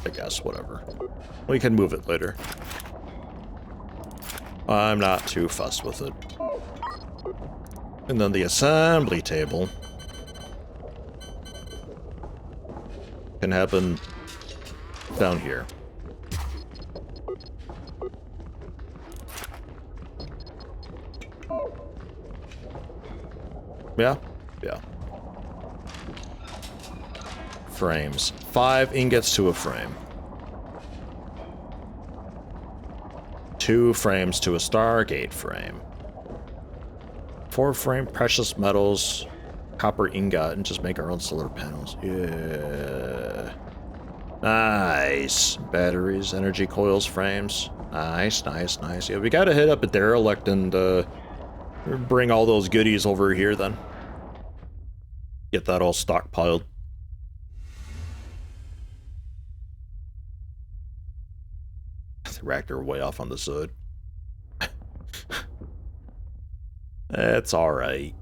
I guess, whatever. We can move it later. I'm not too fussed with it. And then the assembly table can happen down here. Yeah? Yeah. Frames. 5 ingots to a frame. 2 frames to a Stargate frame. 4 frame precious metals, copper ingot, and just make our own solar panels. Yeah. Nice. Batteries, energy coils, frames. Nice, nice, nice. Yeah, we gotta hit up a derelict and bring all those goodies over here then. Get that all stockpiled. The reactor way off on the side. It's alright.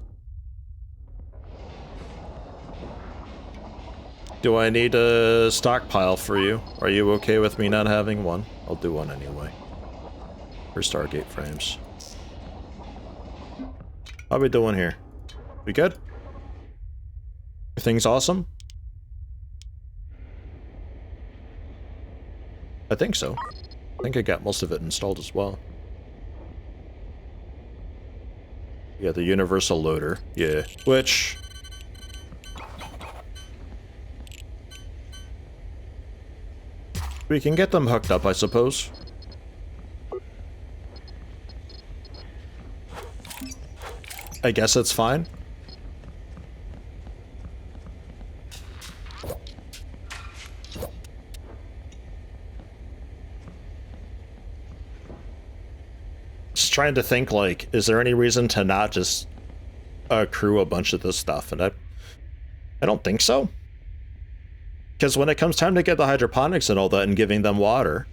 Do I need a stockpile for you? Are you okay with me not having one? I'll do one anyway. For Stargate frames. How we doing here? We good? Everything's awesome? I think so. I think I got most of it installed as well. Yeah, the universal loader. Yeah, which... we can get them hooked up, I suppose. I guess it's fine. Just trying to think, like, is there any reason to not just accrue a bunch of this stuff? And I don't think so. Because when it comes time to get the hydroponics and all that and giving them water,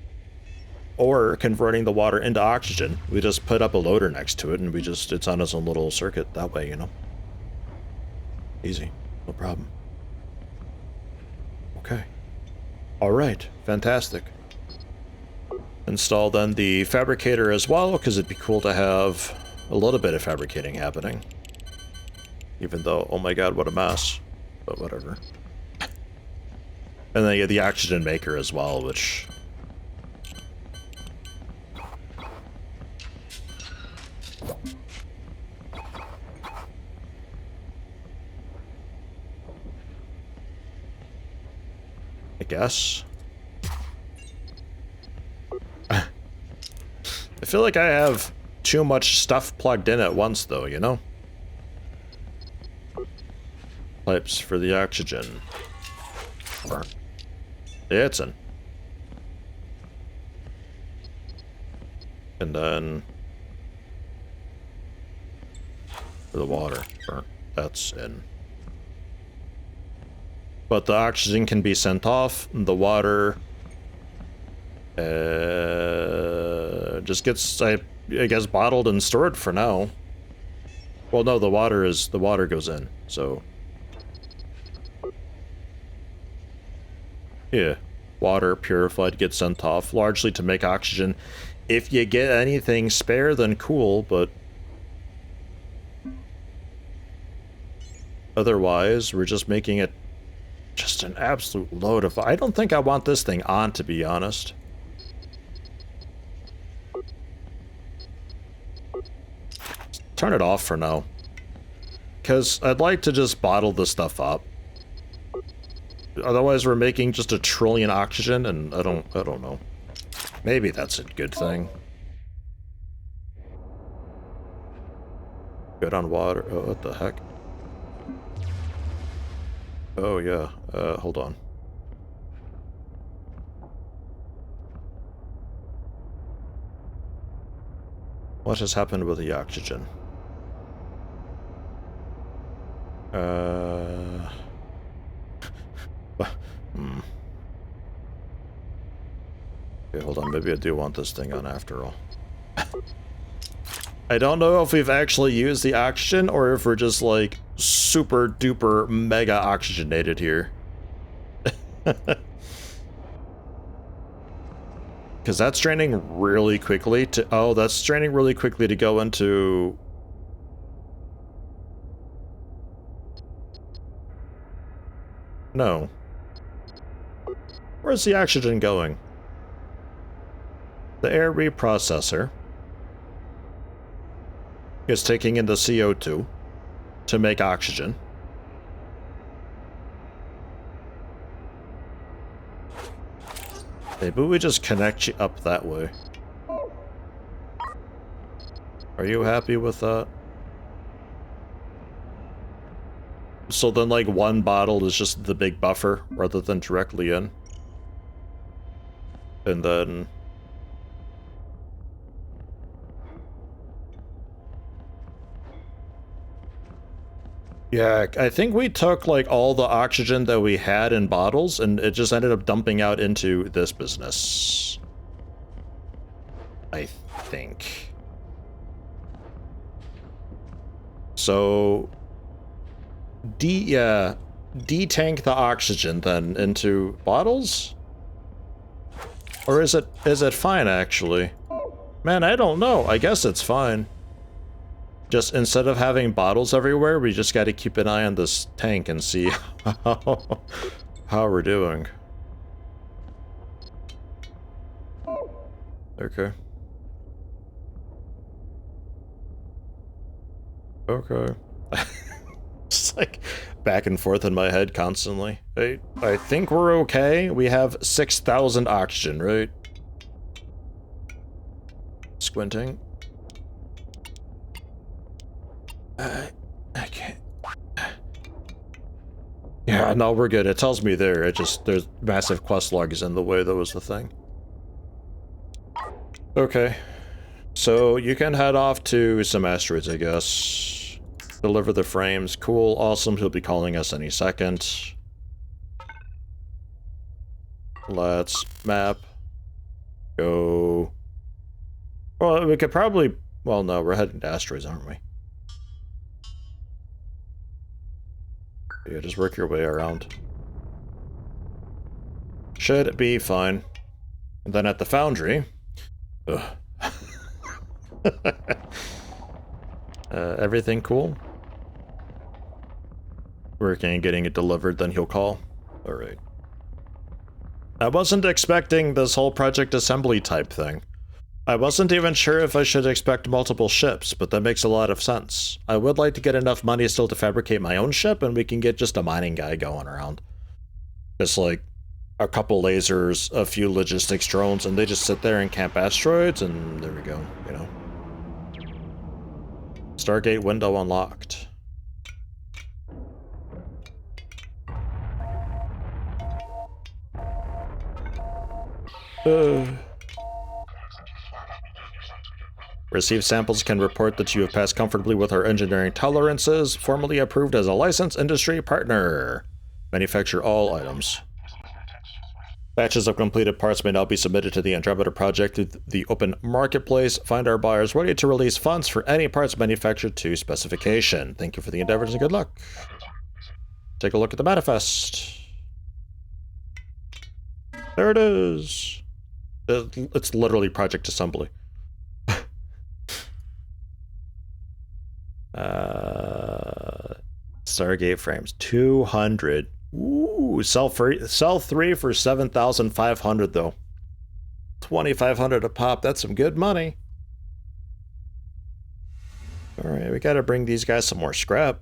or converting the water into oxygen, we just put up a loader next to it and we just, it's on its own little circuit that way, you know? Easy. No problem. Okay. Alright. Fantastic. Install then the fabricator as well, because it'd be cool to have a little bit of fabricating happening. Even though, oh my god, what a mess. But whatever. And then you get the oxygen maker as well, which... I guess. I feel like I have too much stuff plugged in at once, though, you know? Pipes for the oxygen. It's in. And then... for the water. That's in. But the oxygen can be sent off, and the water... just gets, I guess, bottled and stored for now. Well, no, the water goes in, so... yeah. Water, purified, gets sent off, largely to make oxygen. If you get anything spare, then cool, but... otherwise, we're just making it just an absolute load of... I don't think I want this thing on, to be honest. Turn it off for now. Because I'd like to just bottle this stuff up. Otherwise, we're making just 1 trillion oxygen, and I don't know. Maybe that's a good thing. Good on water. Oh, what the heck? Oh, yeah. Hold on. What has happened with the oxygen? Okay, hold on. Maybe I do want this thing on after all. I don't know if we've actually used the oxygen or if we're just like super duper mega oxygenated here. Because that's draining really quickly to... Oh, that's draining really quickly to go into... No. Where's the oxygen going? The air reprocessor is taking in the CO2 to make oxygen. Maybe we just connect you up that way. Are you happy with that? So then, like, one bottle is just the big buffer rather than directly in. And then... Yeah, I think we took, like, all the oxygen that we had in bottles, and it just ended up dumping out into this business. I think. So... de-tank the oxygen, then, into bottles? Or is it fine, actually? Man, I don't know. I guess it's fine. Just instead of having bottles everywhere, we just gotta keep an eye on this tank and see how we're doing. Okay. Okay. Just like back and forth in my head constantly. I think we're okay. We have 6,000 oxygen, right? Squinting. I can't. Yeah, no, we're good. It tells me there. It just, there's massive quest logs in the way. That was the thing. Okay. So you can head off to some asteroids, I guess. Deliver the frames. Cool, awesome. He'll be calling us any second. Let's map. Go. Well, we could probably... Well, no, we're heading to asteroids, aren't we? Yeah, just work your way around. Should be fine. And then at the foundry... Ugh. Everything cool? Working and getting it delivered, then he'll call. Alright. I wasn't expecting this whole project assembly type thing. I wasn't even sure if I should expect multiple ships, but that makes a lot of sense. I would like to get enough money still to fabricate my own ship, and we can get just a mining guy going around. Just like a couple lasers, a few logistics drones, and they just sit there and camp asteroids, and there we go, you know. Stargate window unlocked. Received samples can report that you have passed comfortably with our engineering tolerances, formally approved as a licensed industry partner. Manufacture all items. Batches of completed parts may now be submitted to the Andromeda project through the open marketplace. Find our buyers ready to release funds for any parts manufactured to specification. Thank you for the endeavors and good luck. Take a look at the manifest. There it is. It's literally project assembly. Stargate frames, 200. Ooh, sell 3 for 7,500 though. 2,500 a pop. That's some good money. All right, we got to bring these guys some more scrap.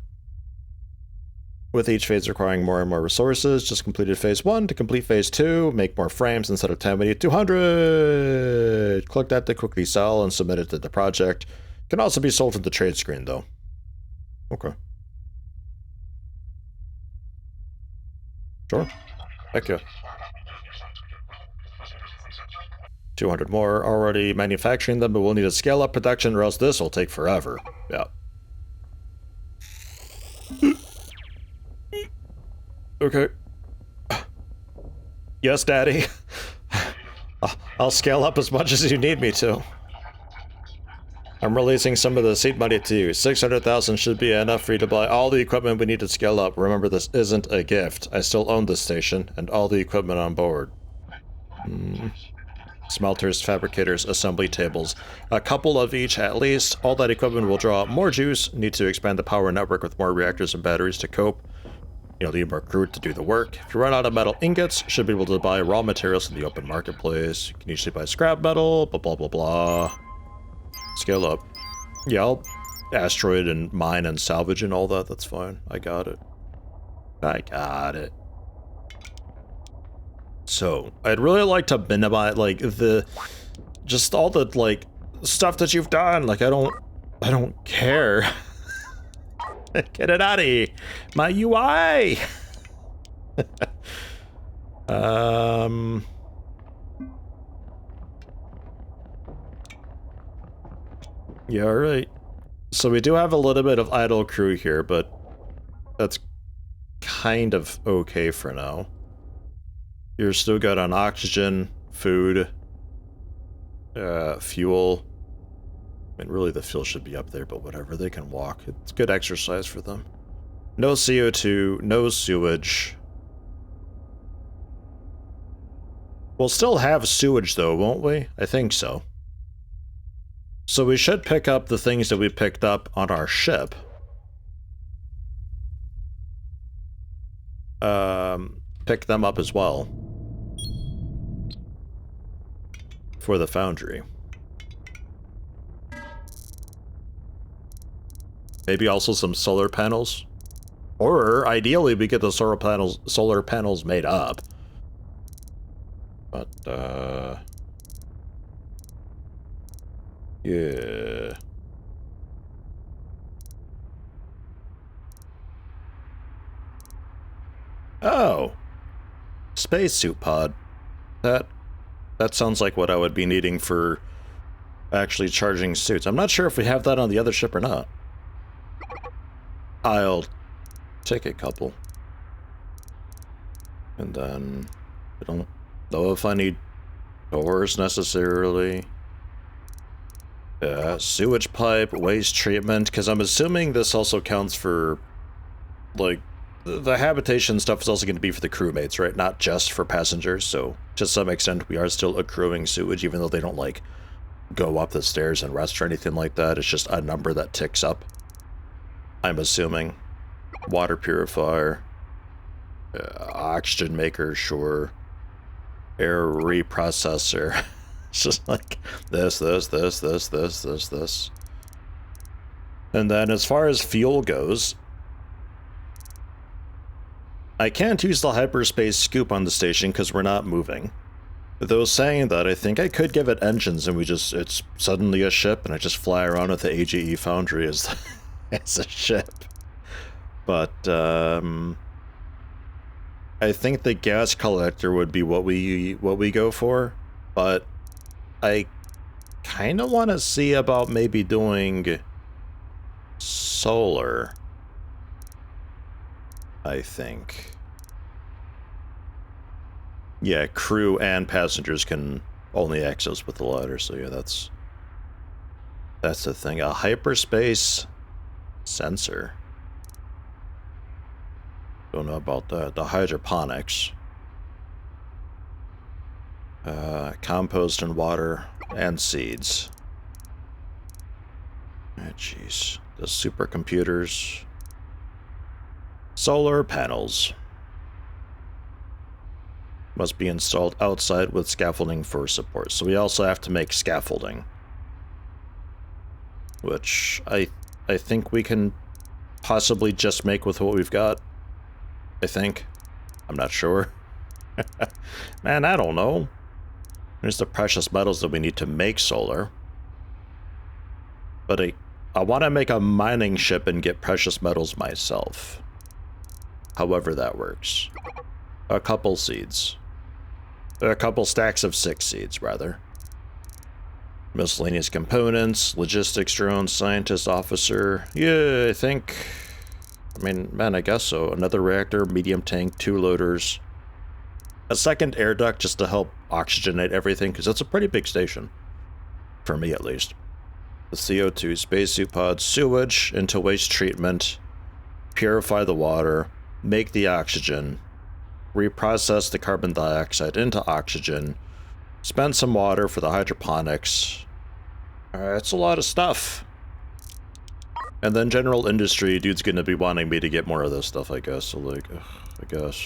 With each phase requiring more and more resources, just completed phase 1. To complete phase 2, make more frames. Instead of 10, we need 200. Click that to quickly sell and submit it to the project. Can also be sold to the trade screen though. Okay. Sure. Heck yeah. 200 more. Already manufacturing them, but we'll need to scale up production or else this will take forever. Yeah. Okay. Yes, Daddy. I'll scale up as much as you need me to. I'm releasing some of the seed money to you. 600,000 should be enough for you to buy all the equipment we need to scale up. Remember, this isn't a gift. I still own this station and all the equipment on board. smelters, fabricators, assembly tables. A couple of each at least. All that equipment will draw more juice. Need to expand the power network with more reactors and batteries to cope. You'll need more crew to do the work. If you run out of metal ingots, should be able to buy raw materials in the open marketplace. You can usually buy scrap metal, blah blah blah blah. Scale up. Yeah, I'll asteroid and mine and salvage and all that. That's fine. I got it. I got it. So, I'd really like to minimize, like, just all the, like, stuff that you've done. Like, I don't care. Get it out of here. My UI! Yeah, alright. So we do have a little bit of idle crew here, but that's kind of okay for now. You're still good on oxygen, food, fuel. I mean, really the fuel should be up there, but whatever, they can walk. It's good exercise for them. No CO2, no sewage. We'll still have sewage though, won't we? I think so. So we should pick up the things that we picked up on our ship. Pick them up as well. For the foundry. Maybe also some solar panels. Or ideally we get the solar panels made up. But yeah. Oh. Spacesuit pod. That sounds like what I would be needing for actually charging suits. I'm not sure if we have that on the other ship or not. I'll take a couple. And then I don't know if I need doors necessarily. Sewage pipe, waste treatment, because I'm assuming this also counts for, like, the habitation stuff is also going to be for the crewmates, right? Not just for passengers, so to some extent we are still accruing sewage, even though they don't, like, go up the stairs and rest or anything like that. It's just a number that ticks up, I'm assuming. Water purifier. Oxygen maker, sure. Air reprocessor. It's just like this. And then as far as fuel goes, I can't use the hyperspace scoop on the station because we're not moving. Though saying that, I think I could give it engines and it's suddenly a ship and I just fly around with the AGE Foundry as, as a ship. But, I think the gas collector would be what we go for, but I kind of want to see about maybe doing solar, I think. Yeah, crew and passengers can only access with the ladder, so yeah, that's the thing. A hyperspace sensor. Don't know about that. The hydroponics. Compost and water and seeds. Ah, jeez. The supercomputers. Solar panels. Must be installed outside with scaffolding for support. So we also have to make scaffolding. Which I think we can possibly just make with what we've got. I think. I'm not sure. Man, I don't know. There's the precious metals that we need to make solar. But I want to make a mining ship and get precious metals myself. However that works. A couple seeds. A couple stacks of 6 seeds, rather. Miscellaneous components, logistics drone, scientist officer. Yeah, I think... I mean, man, I guess so. Another reactor, medium tank, 2 loaders. A second air duct just to help oxygenate everything, because it's a pretty big station. For me, at least. The CO2, spacesuit pods, sewage into waste treatment, purify the water, make the oxygen, reprocess the carbon dioxide into oxygen, Spend some water for the hydroponics. It's a lot of stuff. And then general industry, dude's gonna be wanting me to get more of this stuff, I guess. So, like, I guess.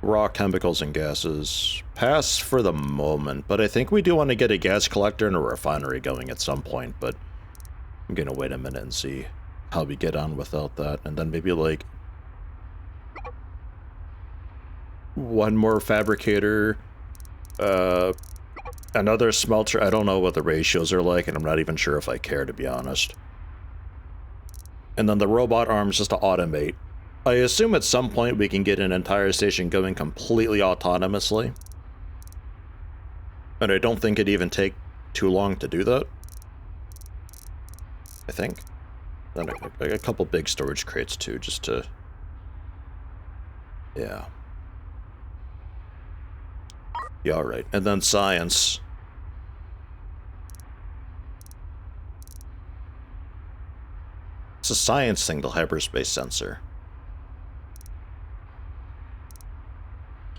Raw chemicals and gases. Pass for the moment, but I think we do want to get a gas collector and a refinery going at some point, but I'm gonna wait a minute and see how we get on without that, and then maybe, like, one more fabricator, another smelter. I don't know what the ratios are like, and I'm not even sure if I care, to be honest. And then the robot arms just to automate. I assume at some point we can get an entire station going completely autonomously. And I don't think it'd even take too long to do that. I think. Then a couple big storage crates too, just to... Yeah. Yeah, alright. And then science. It's a science thing, the hyperspace sensor.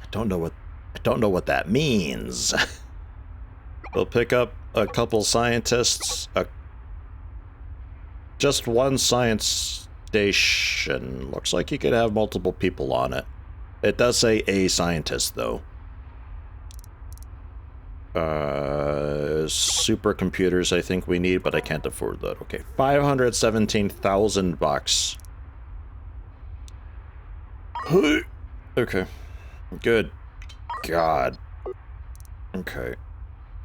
I don't know what that means. We'll pick up a couple scientists, just one science station. Looks like you could have multiple people on it. It does say a scientist, though. Supercomputers I think we need, but I can't afford that. Okay, 517,000 bucks. Okay. Good. God. Okay.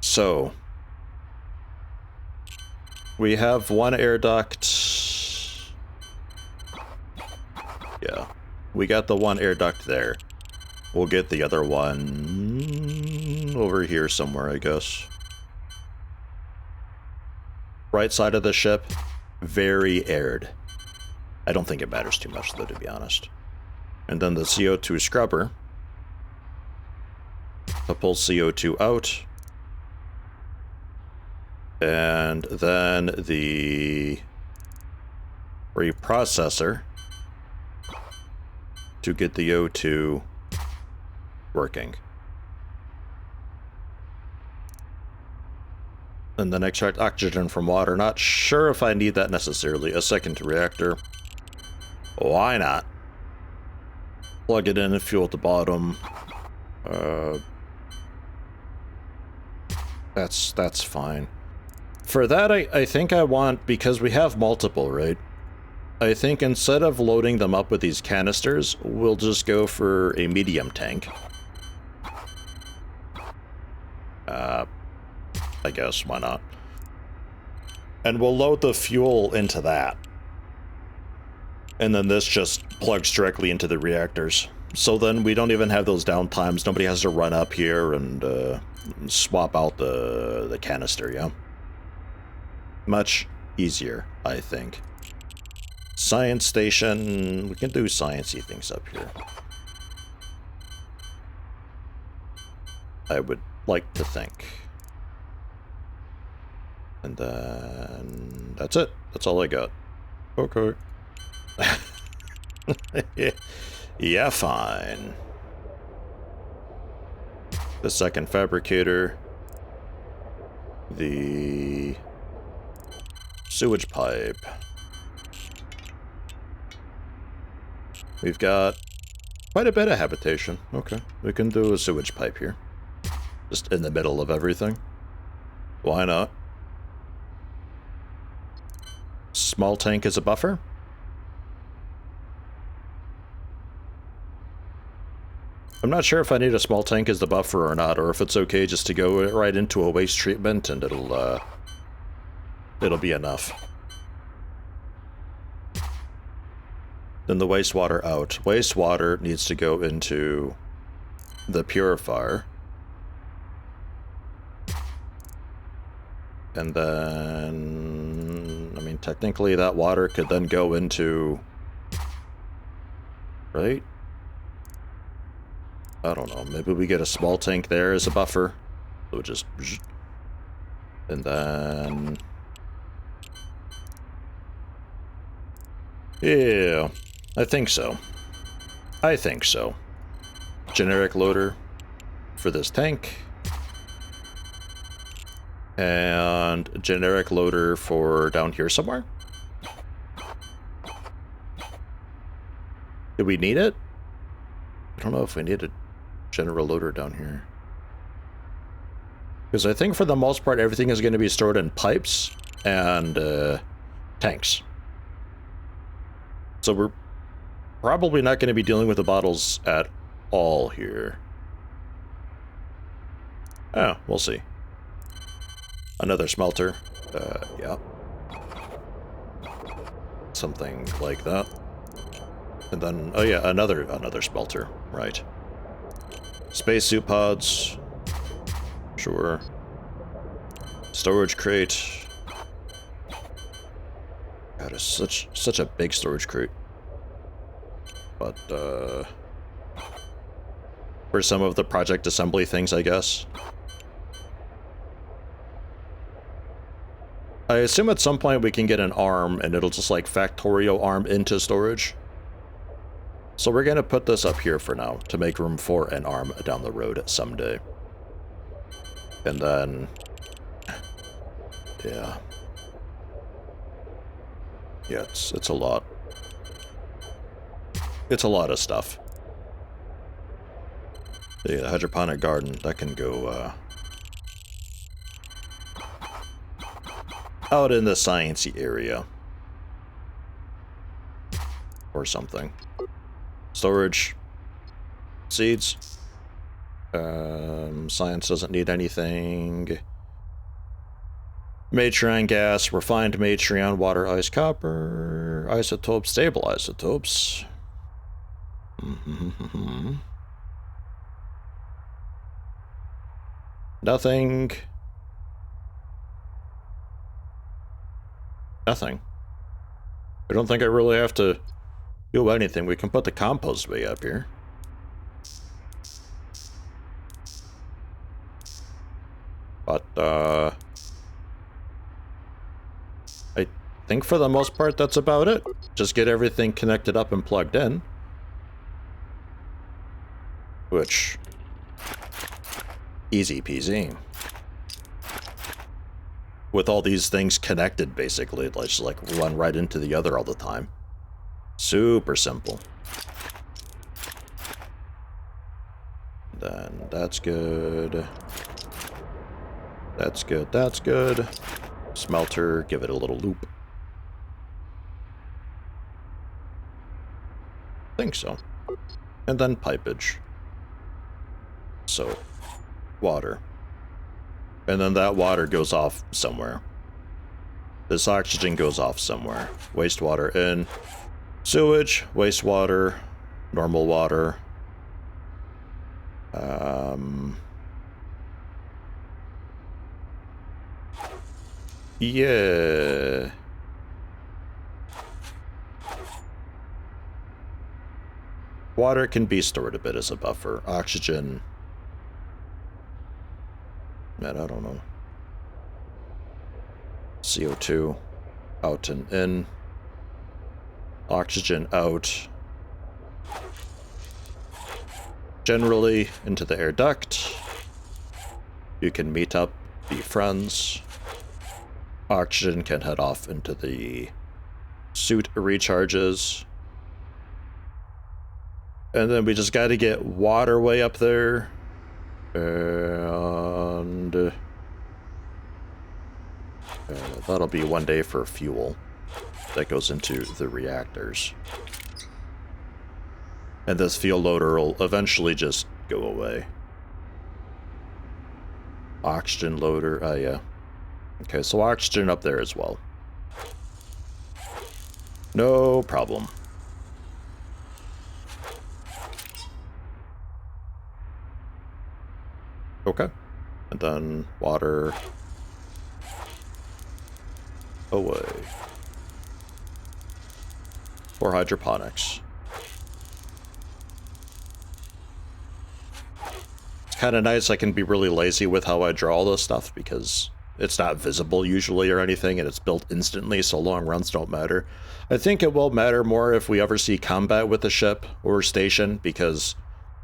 So, we have one air duct. Yeah. We got the one air duct there. We'll get the other one over here somewhere, I guess. Right side of the ship, very aired. I don't think it matters too much, though, to be honest. And then the CO2 scrubber to pull CO2 out. And then the reprocessor to get the O2 working. And then extract oxygen from water. Not sure if I need that necessarily. A second reactor. Why not? Plug it in and fuel at the bottom. That's fine. For that, I think I want, because we have multiple, right? I think instead of loading them up with these canisters, we'll just go for a medium tank. I guess, why not? And we'll load the fuel into that. And then this just plugs directly into the reactors. So then we don't even have those downtimes. Nobody has to run up here and swap out the canister, yeah? Much easier, I think. Science station. We can do sciencey things up here. I would like to think. And then that's it. That's all I got. Okay. Yeah, fine. The second fabricator. The sewage pipe. We've got quite a bit of habitation. Okay, we can do a sewage pipe here. Just in the middle of everything. Why not? Small tank as a buffer? I'm not sure if I need a small tank as the buffer or not, or if it's okay just to go right into a waste treatment and it'll be enough. Then the wastewater out. Wastewater needs to go into the purifier. And then, I mean, technically that water could then go into, right? I don't know, maybe we get a small tank there as a buffer. So just, and then, yeah, I think so. I think so. generic loader for this tank. And generic loader for down here somewhere. Do we need it? I don't know if we need a general loader down here. Because I think for the most part, everything is going to be stored in pipes and tanks. So we're probably not going to be dealing with the bottles at all here. Oh, we'll see. Another smelter. Yeah. Something like that. And then, oh yeah, another smelter. Right. Spacesuit pods. Sure. Storage crate. God, it's such a big storage crate. But, for some of the project assembly things, I guess. I assume at some point we can get an arm, and it'll just, like, Factorio arm into storage. So we're gonna put this up here for now, to make room for an arm down the road someday. And then... yeah. Yeah, it's a lot. It's a lot of stuff. The hydroponic garden, that can go, out in the sciencey area. Or something. Storage. Seeds. Science doesn't need anything. Matrion gas, refined matrion, water, ice, copper, isotopes, stable isotopes. Nothing. Nothing. I don't think I really have to do anything. We can put the compost way up here. But, I think for the most part that's about it. Just get everything connected up and plugged in. Which... easy peasy. With all these things connected, basically. Let's just, like, run right into the other all the time. Super simple. Then that's good. That's good, that's good. Smelter, give it a little loop. Think so. And then pipage. So, water. And then that water goes off somewhere. This oxygen goes off somewhere. Wastewater in. Sewage, wastewater, normal water. Yeah. Water can be stored a bit as a buffer. Oxygen... man, I don't know. CO2 out and in. Oxygen out. Generally into the air duct. You can meet up, be friends. Oxygen can head off into the suit recharges. And then we just gotta get water way up there. And that'll be one day for fuel that goes into the reactors. And this fuel loader will eventually just go away. Oxygen loader, yeah. Okay, so oxygen up there as well. No problem. Okay. And then water away. For hydroponics. It's kind of nice I can be really lazy with how I draw all this stuff because it's not visible usually or anything and it's built instantly, so long runs don't matter. I think it will matter more if we ever see combat with the ship or station because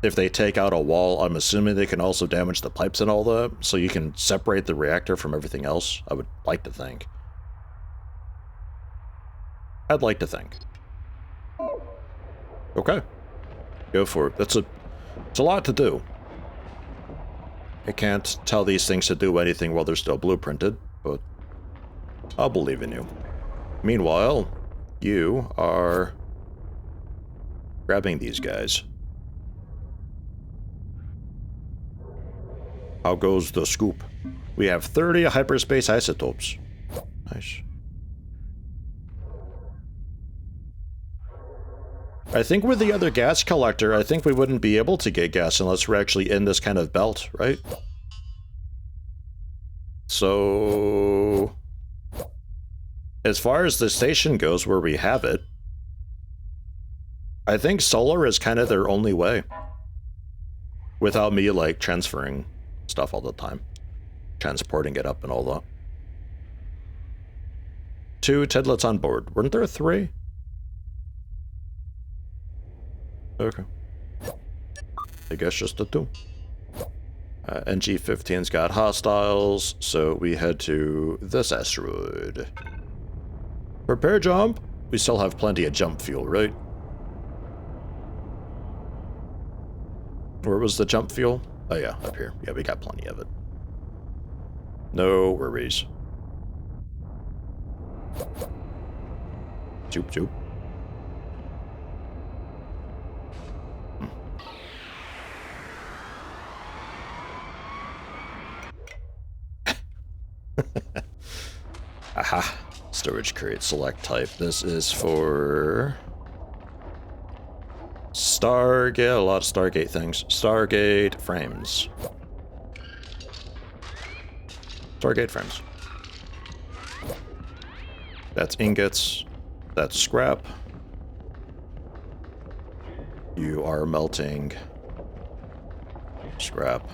if they take out a wall, I'm assuming they can also damage the pipes and all that, so you can separate the reactor from everything else. I would like to think. I'd like to think. Okay. Go for it. It's a lot to do. I can't tell these things to do anything while they're still blueprinted, but I'll believe in you. Meanwhile, you are grabbing these guys. How goes the scoop? We have 30 hyperspace isotopes. Nice. I think with the other gas collector, I think we wouldn't be able to get gas unless we're actually in this kind of belt, right? So, as far as the station goes where we have it, I think solar is kind of their only way. Without me, like, transferring stuff all the time. Transporting it up and all that. 2 Tedlets on board. Weren't there 3? Okay. I guess just the 2. NG-15's got hostiles, so we head to this asteroid. Prepare jump! We still have plenty of jump fuel, right? Where was the jump fuel? Oh yeah, up here. Yeah, we got plenty of it. No worries. Joop joop. Aha. Storage crate, select type. This is for Stargate, a lot of Stargate things. Stargate frames. Stargate frames. That's ingots. That's scrap. You are melting scrap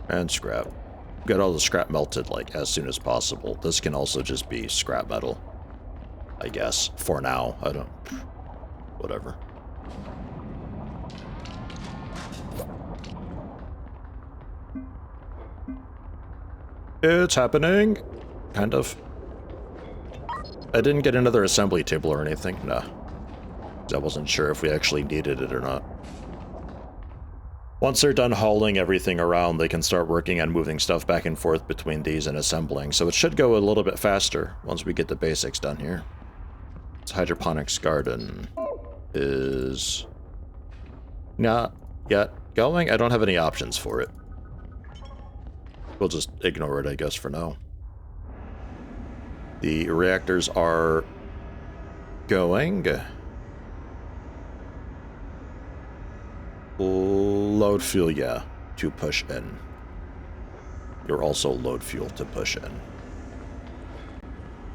and scrap. Get all the scrap melted, like, as soon as possible. This can also just be scrap metal, I guess, for now. I don't... whatever. It's happening. Kind of. I didn't get another assembly table or anything. Nah. I wasn't sure if we actually needed it or not. Once they're done hauling everything around, they can start working on moving stuff back and forth between these and assembling, so it should go a little bit faster once we get the basics done here. This hydroponics garden is not yet going. I don't have any options for it. We'll just ignore it, I guess, for now. The reactors are going. Load fuel, yeah, to push in. You're also load fuel to push in.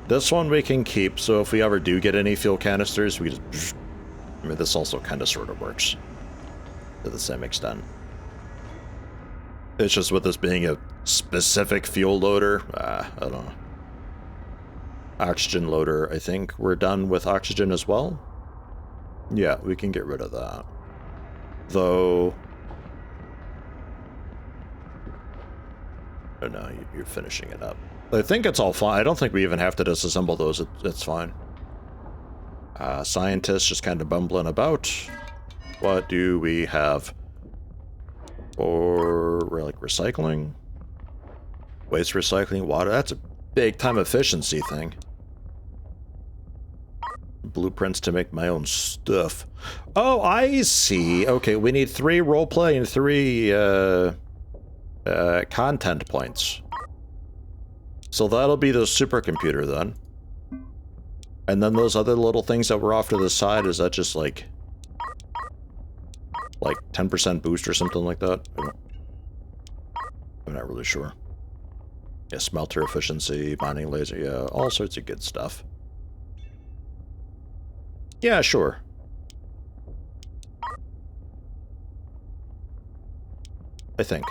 This one we can keep, so if we ever do get any fuel canisters, we just... I mean, this also kind of sort of works to the same extent. It's just with this being a specific fuel loader, I don't know. Oxygen loader, I think we're done with oxygen as well. Yeah, we can get rid of that. Though... oh no, you're finishing it up. I think it's all fine. I don't think we even have to disassemble those. It's fine. Scientists just kind of bumbling about. What do we have for, like, recycling? Waste recycling, water. That's a big time efficiency thing. Blueprints to make my own stuff. Oh, I see. Okay, we need 3 roleplay and 3 content points. So that'll be the supercomputer then. And then those other little things that were off to the side, is that just like 10% boost or something like that? I'm not really sure. Yeah, smelter efficiency, mining laser, yeah, all sorts of good stuff. Yeah, sure. I think.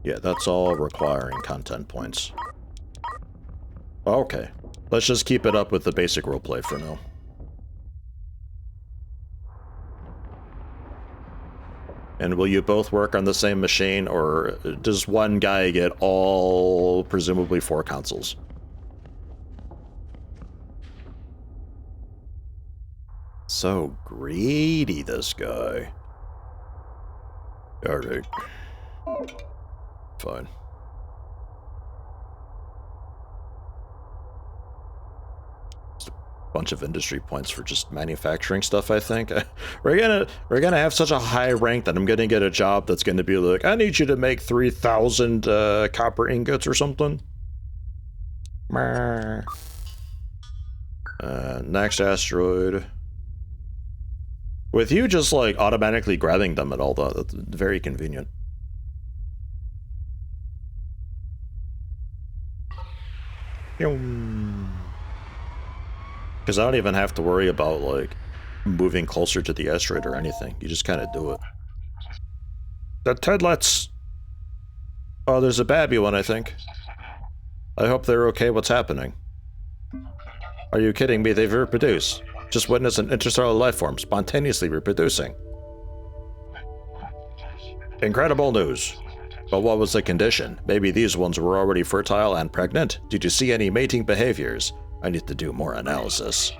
Yeah, that's all requiring content points. Okay. Let's just keep it up with the basic roleplay for now. And will you both work on the same machine, or does one guy get all, presumably, 4 consoles? So greedy, this guy. Alright. Fine. Just a bunch of industry points for just manufacturing stuff, I think. We're gonna have such a high rank that I'm gonna get a job that's gonna be like, I need you to make 3,000 copper ingots or something. Next asteroid. With you just like automatically grabbing them and all that, that's very convenient. Because I don't even have to worry about like moving closer to the asteroid or anything. You just kind of do it. The Tedlets. Oh, there's a babby one, I think. I hope they're okay. What's happening? Are you kidding me? They've reproduced. Just witnessed an interstellar life form spontaneously reproducing. Incredible news. But what was the condition? Maybe these ones were already fertile and pregnant? Did you see any mating behaviors? I need to do more analysis.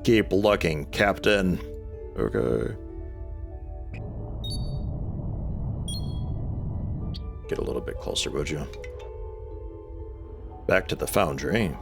Keep looking, Captain. Okay. Get a little bit closer, would you? Back to the foundry.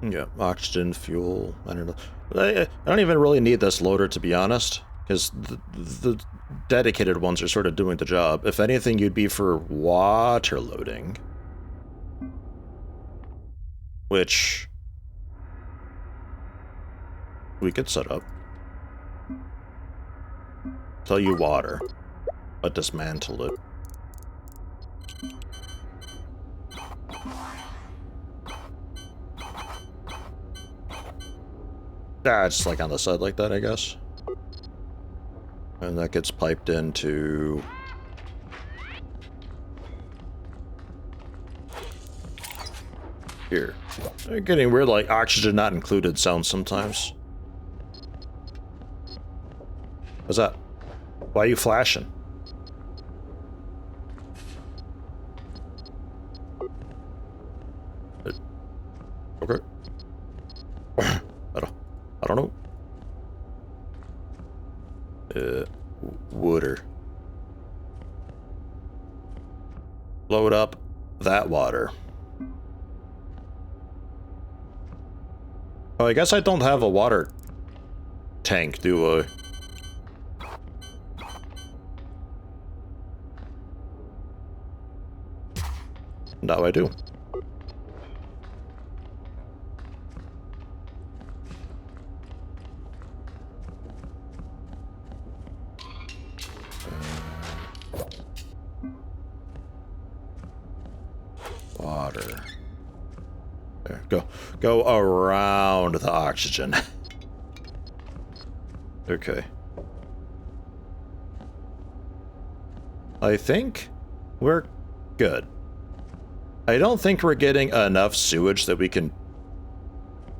Yeah, oxygen, fuel, I don't know. I don't even really need this loader, to be honest, because the dedicated ones are sort of doing the job. If anything, you'd be for water loading. Which we could set up. Tell you water, but dismantle it. Ah, just like on the side like that, I guess. And that gets piped into... here. They're getting weird, like oxygen not included sounds sometimes. What's that? Why are you flashing? Okay. I don't know. Water. Load up that water. Oh, I guess I don't have a water tank, do I? Now I do. Water. There, go around the oxygen. Okay. I think we're good. I don't think we're getting enough sewage that we can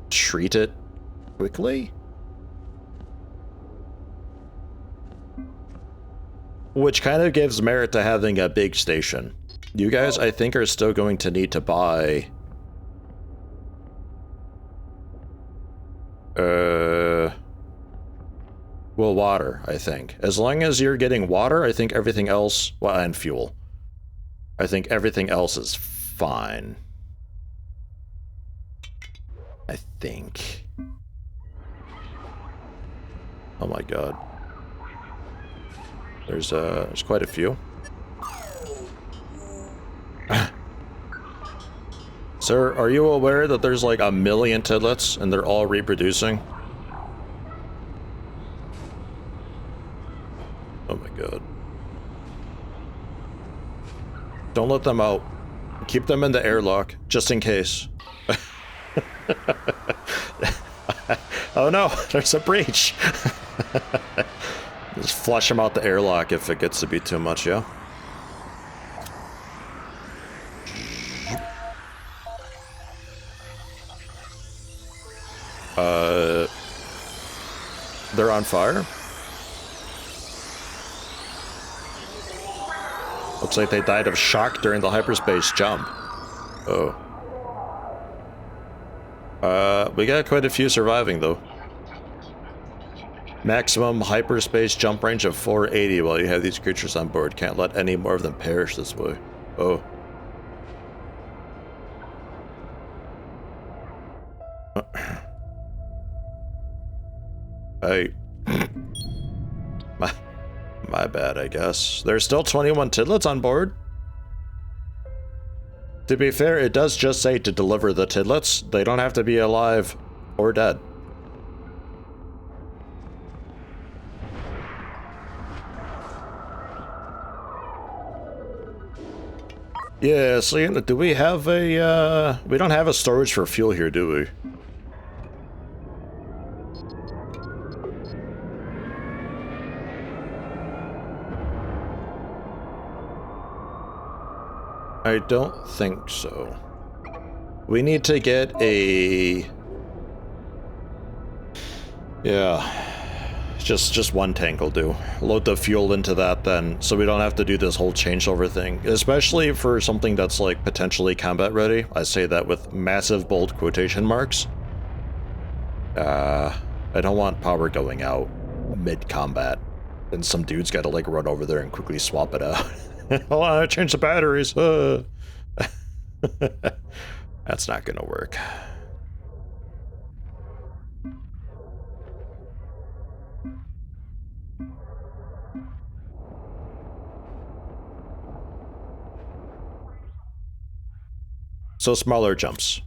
treat it quickly. Which kind of gives merit to having a big station. You guys, I think, are still going to need to buy... well, water, I think. As long as you're getting water, I think everything else... well, and fuel. I think everything else is fine. I think. Oh my god. There's quite a few. Sir, are you aware that there's like 1 million tidlets and they're all reproducing? Oh my god. Don't let them out. Keep them in the airlock, just in case. Oh no, there's a breach. Just flush them out the airlock if it gets to be too much, yeah? They're on fire? Looks like they died of shock during the hyperspace jump. Oh. We got quite a few surviving, though. Maximum hyperspace jump range of 480 while you have these creatures on board. Can't let any more of them perish this way. Oh. Hey. My bad, I guess. There's still 21 tidlets on board. To be fair, it does just say to deliver the tidlets. They don't have to be alive or dead. Yeah, so you know, do we have a, we don't have a storage for fuel here, do we? I don't think so. We need to get a... Yeah. Just one tank will do. Load the fuel into that then, so we don't have to do this whole changeover thing. Especially for something that's like potentially combat ready. I say that with massive bold quotation marks. I don't want power going out mid-combat. And some dude's gotta like run over there and quickly swap it out. Hold on, I changed the batteries. That's not gonna work. So smaller jumps.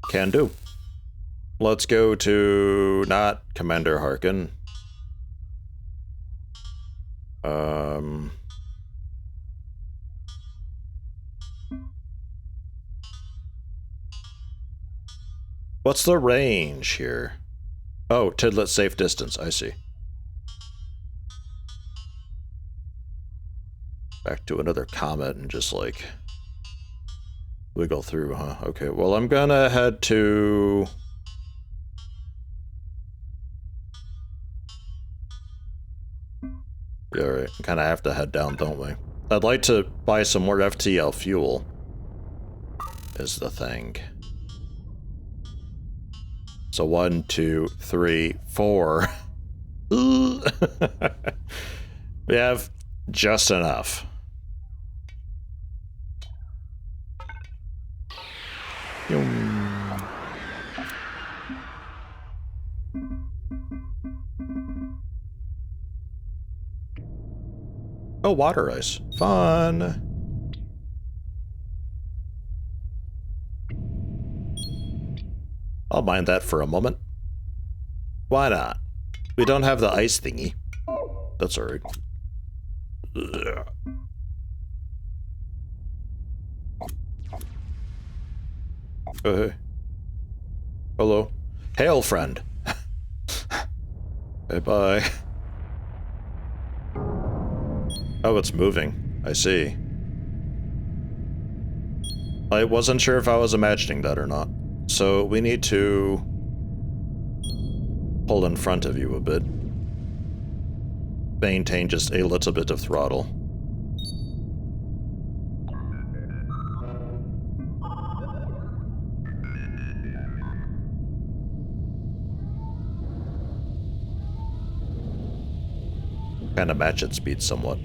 Can do. Let's go to not Commander Harkin. What's the range here? Oh, Tidlet safe distance, I see. Back to another comet and just like wiggle through, huh? Okay, well I'm gonna head to... Alright, kinda have to head down, don't we? I'd like to buy some more FTL fuel, is the thing. So 1, 2, 3, 4. We have just enough. Oh, water ice. Fun. I'll mind that for a moment. Why not? We don't have the ice thingy. That's alright. Oh, hey. Hello. Hail, friend. Hey, bye. Oh, it's moving. I see. I wasn't sure if I was imagining that or not. So we need to pull in front of you a bit. Maintain just a little bit of throttle. Kind of match its speed somewhat.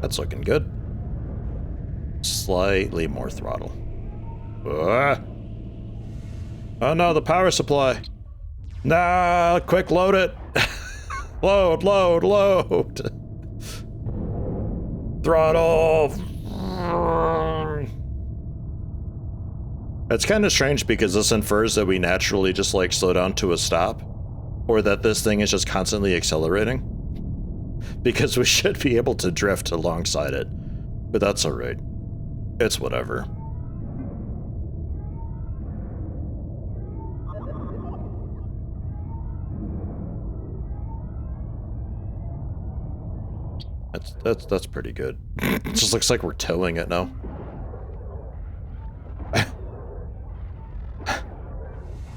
That's looking good. Slightly more throttle. Oh no, the power supply. Nah, quick load it. Load, load, load. Throttle. It's kind of strange because this infers that we naturally just like slow down to a stop, or that this thing is just constantly accelerating. Because we should be able to drift alongside it, but that's alright. It's whatever. That's pretty good. It just looks like we're towing it now.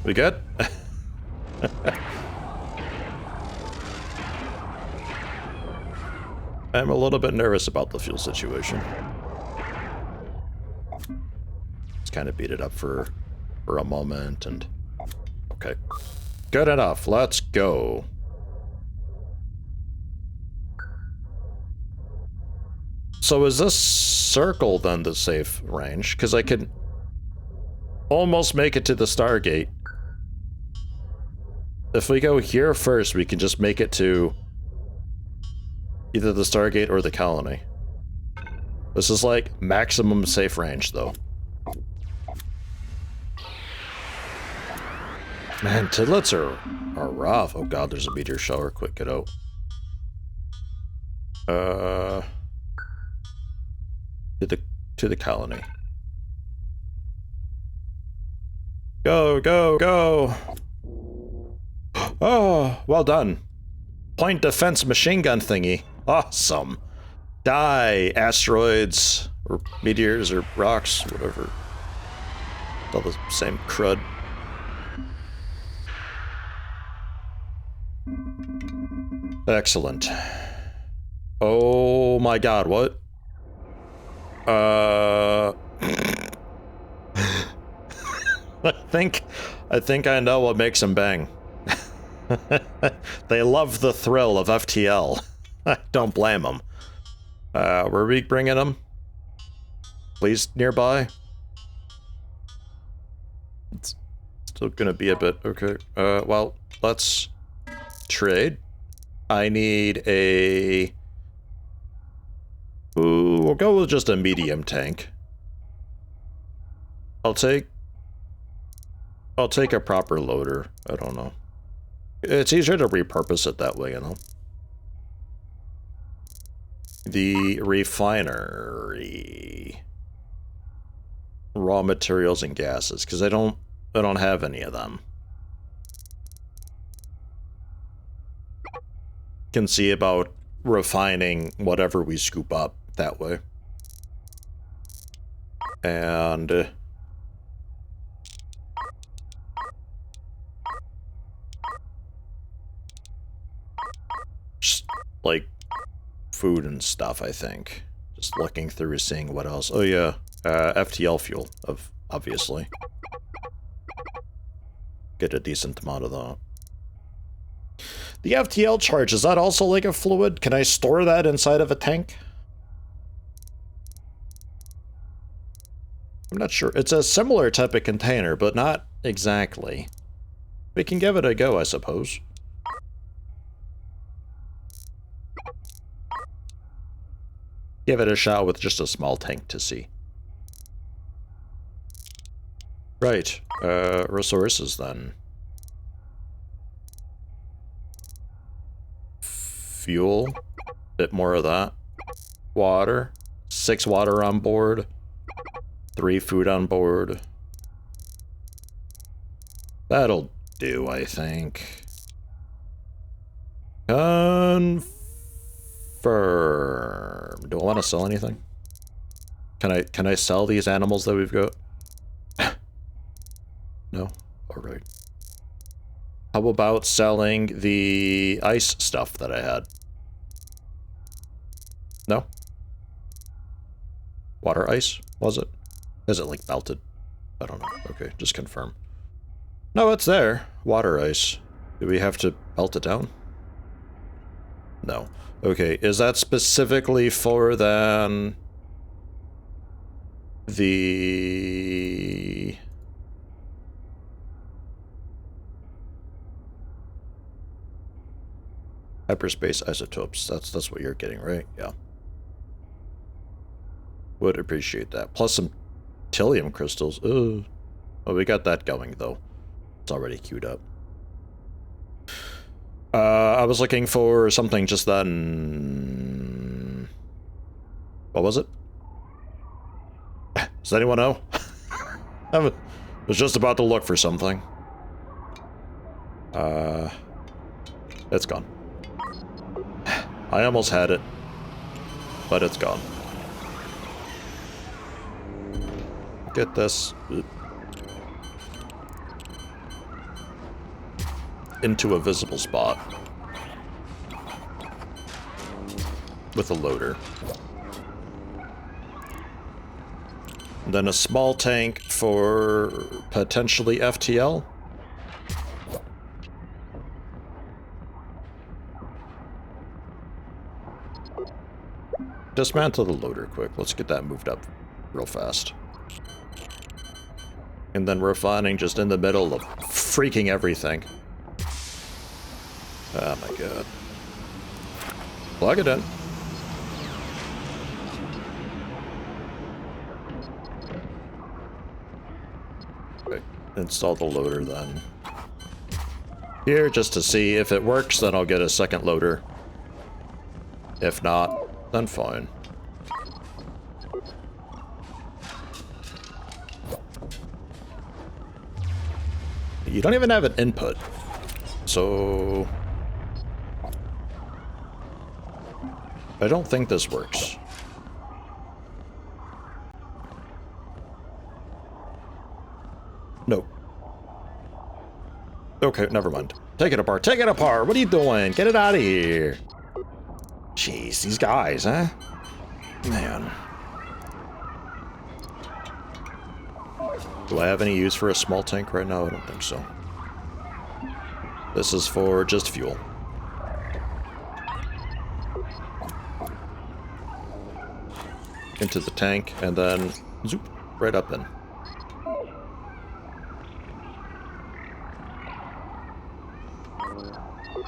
We good? I'm a little bit nervous about the fuel situation. Let's kind of beat it up for a moment and... Okay. Good enough. Let's go. So is this circle then the safe range? Because I could almost make it to the Stargate. If we go here first, we can just make it to either the Stargate or the colony. This is like maximum safe range, though. Man, tidlets are rough. Oh god, there's a meteor shower. Quick, get out. To the colony. Go, go, go! Oh, well done. Point defense machine gun thingy. Awesome. Die, asteroids, or meteors, or rocks, whatever. It's all the same crud. Excellent. Oh my god, what? I think I know what makes them bang. They love the thrill of FTL. I don't blame them. Were we bringing them? Please, nearby? It's still gonna be a bit... Okay, well, let's trade. I need a... Ooh, we'll go with just a medium tank. I'll take a proper loader. I don't know. It's easier to repurpose it that way, you know. The refinery. Raw materials and gases, because I don't have any of them. Can see about refining whatever we scoop up that way. And just like food and stuff, I think. Just looking through, seeing what else. Oh yeah, FTL fuel, obviously. Get a decent amount of that. The FTL charge, is that also like a fluid? Can I store that inside of a tank? I'm not sure. It's a similar type of container, but not exactly. We can give it a go, I suppose. Give it a shot with just a small tank to see. Right. Resources then. Fuel. Bit more of that. Water. 6 water on board. 3 food on board. That'll do, I think. Confirm. Do I want to sell anything? Can I sell these animals that we've got? No? Alright. How about selling the ice stuff that I had? No? Water ice, was it? Is it like melted? I don't know. Okay, just confirm. No, it's there. Water ice. Do we have to melt it down? No. Okay, is that specifically for then the... hyperspace isotopes? That's what you're getting, right? Yeah. Would appreciate that. Plus some Tilium crystals. Ooh. Well, we got that going, though. It's already queued up. I was looking for something just then... What was it? Does anyone know? I was just about to look for something. It's gone. I almost had it, but it's gone. Get this. into a visible spot with a loader. And then a small tank for potentially FTL. Dismantle the loader quick. Let's get that moved up real fast. And then refining just in the middle of freaking everything. Oh my god. Plug it in. Okay, install the loader then. Here, just to see if it works, then I'll get a second loader. If not, then fine. You don't even have an input, so I don't think this works. Nope. Okay, never mind. Take it apart. Take it apart. What are you doing? Get it out of here. Jeez, these guys, huh? Man. Do I have any use for a small tank right now? I don't think so. This is for just fuel. Into the tank, and then zoop, right up in.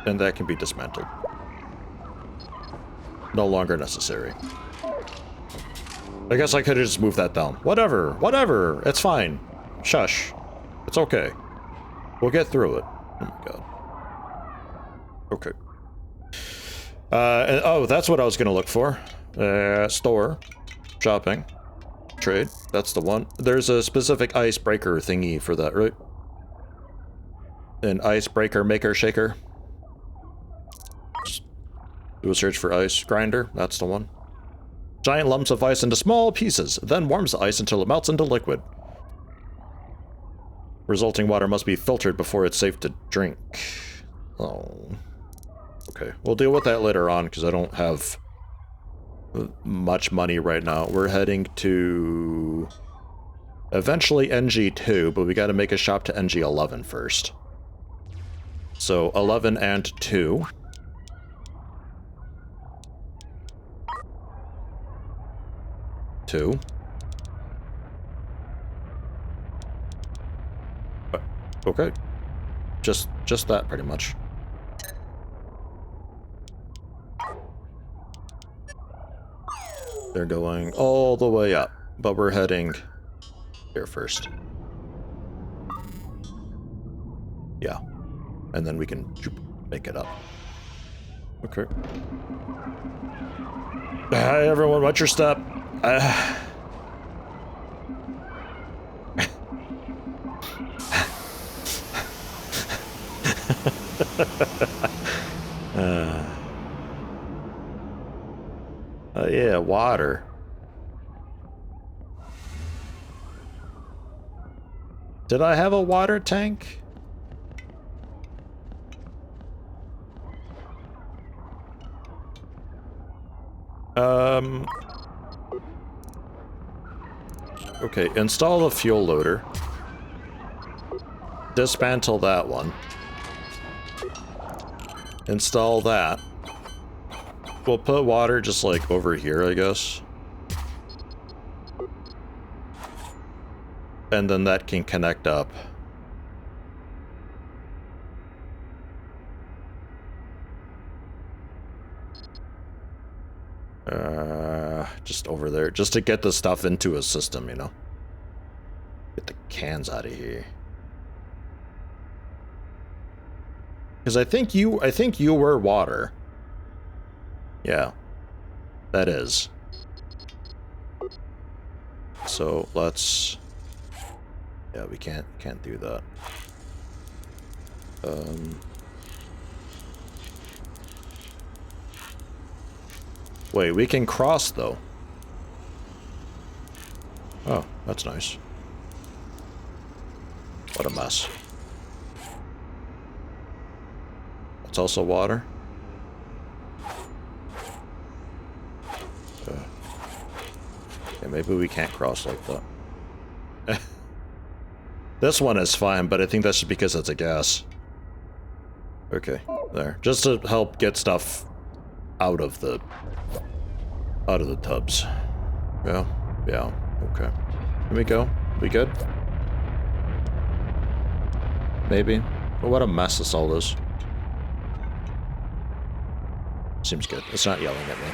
And that can be dismantled. No longer necessary. I guess I could have just moved that down. Whatever, whatever, it's fine. Shush. It's okay. We'll get through it. Oh my god. Okay. Oh, that's what I was gonna look for. Store. Shopping. Trade. That's the one. There's a specific icebreaker thingy for that, right? An icebreaker maker shaker. Just do a search for ice grinder. That's the one. Giant lumps of ice into small pieces, then warms the ice until it melts into liquid. Resulting water must be filtered before it's safe to drink. Oh. Okay, we'll deal with that later on, because I don't have much money right now. We're heading to eventually NG2, but we gotta make a shop to NG11 first. So 11 and 2. Two. Okay. Just that pretty much. They're going all the way up, but we're heading here first. Yeah. And then we can make it up. Okay. Hi everyone, watch your step. Yeah, water. Did I have a water tank? Okay, install the fuel loader. Dismantle that one. Install that. We'll put water just like over here, I guess. And then that can connect up. Just over there, just to get the stuff into a system, you know? Get the cans out of here. Because I think you were water. Yeah, that is. So let's. Yeah, we can't do that. Wait, we can cross though. Oh, that's nice. What a mess. It's also water. Yeah, maybe we can't cross like that. This one is fine, but I think that's just because it's a gas. Okay, there. Just to help get stuff out of the tubs. Yeah, yeah, okay. Here we go. We good? Maybe. But what a mess this all is. Seems good. It's not yelling at me.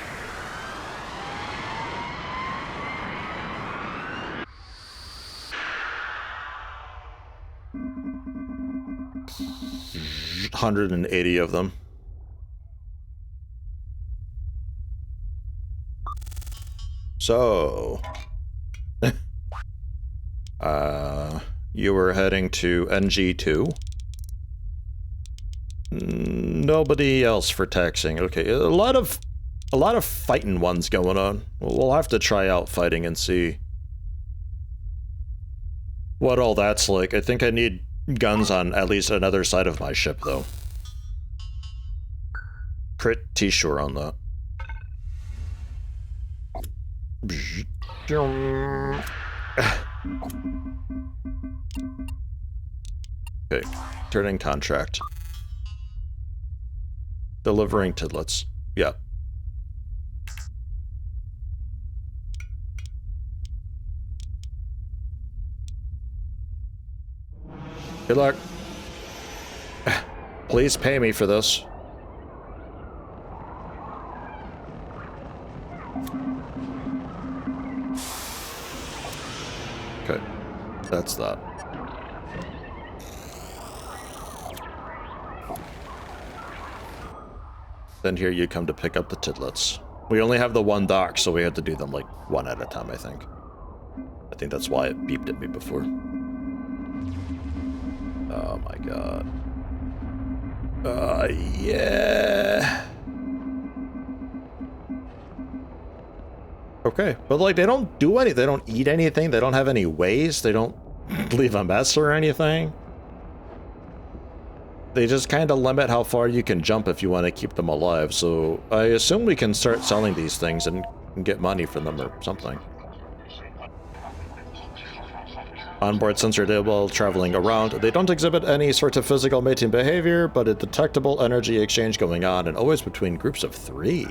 $180 of them. So, you were heading to NG2. Nobody else for taxing. Okay, a lot of fighting ones going on. We'll have to try out fighting and see what all that's like. I think I need guns on at least another side of my ship, though. Pretty sure on that. Okay, turning contract. Delivering tidlets. Yep. Good luck. Please pay me for this. Okay, that's that. Then here you come to pick up the tidlets. We only have the one dock, so we had to do them like one at a time, I think. I think that's why it beeped at me before. Oh my god. Yeah. Okay, but like they don't do anything. They don't eat anything. They don't have any waste. They don't leave a mess or anything. They just kind of limit how far you can jump if you want to keep them alive, so I assume we can start selling these things and get money from them or something. Onboard sensor data while traveling around. They don't exhibit any sort of physical mating behavior, but a detectable energy exchange going on, and always between groups of 3.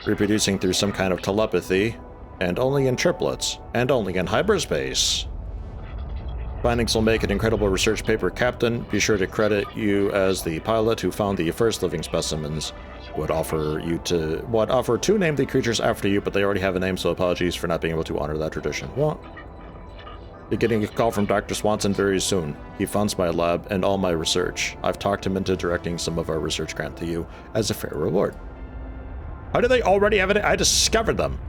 Reproducing through some kind of telepathy, and only in triplets, and only in hyperspace. Findings will make an incredible research paper, Captain. Be sure to credit you as the pilot who found the first living specimens. Would offer to name the creatures after you, but they already have a name, so apologies for not being able to honor that tradition. What? You're getting a call from Dr. Swanson very soon. He funds my lab and all my research. I've talked him into directing some of our research grant to you as a fair reward. How do they already have it? I discovered them.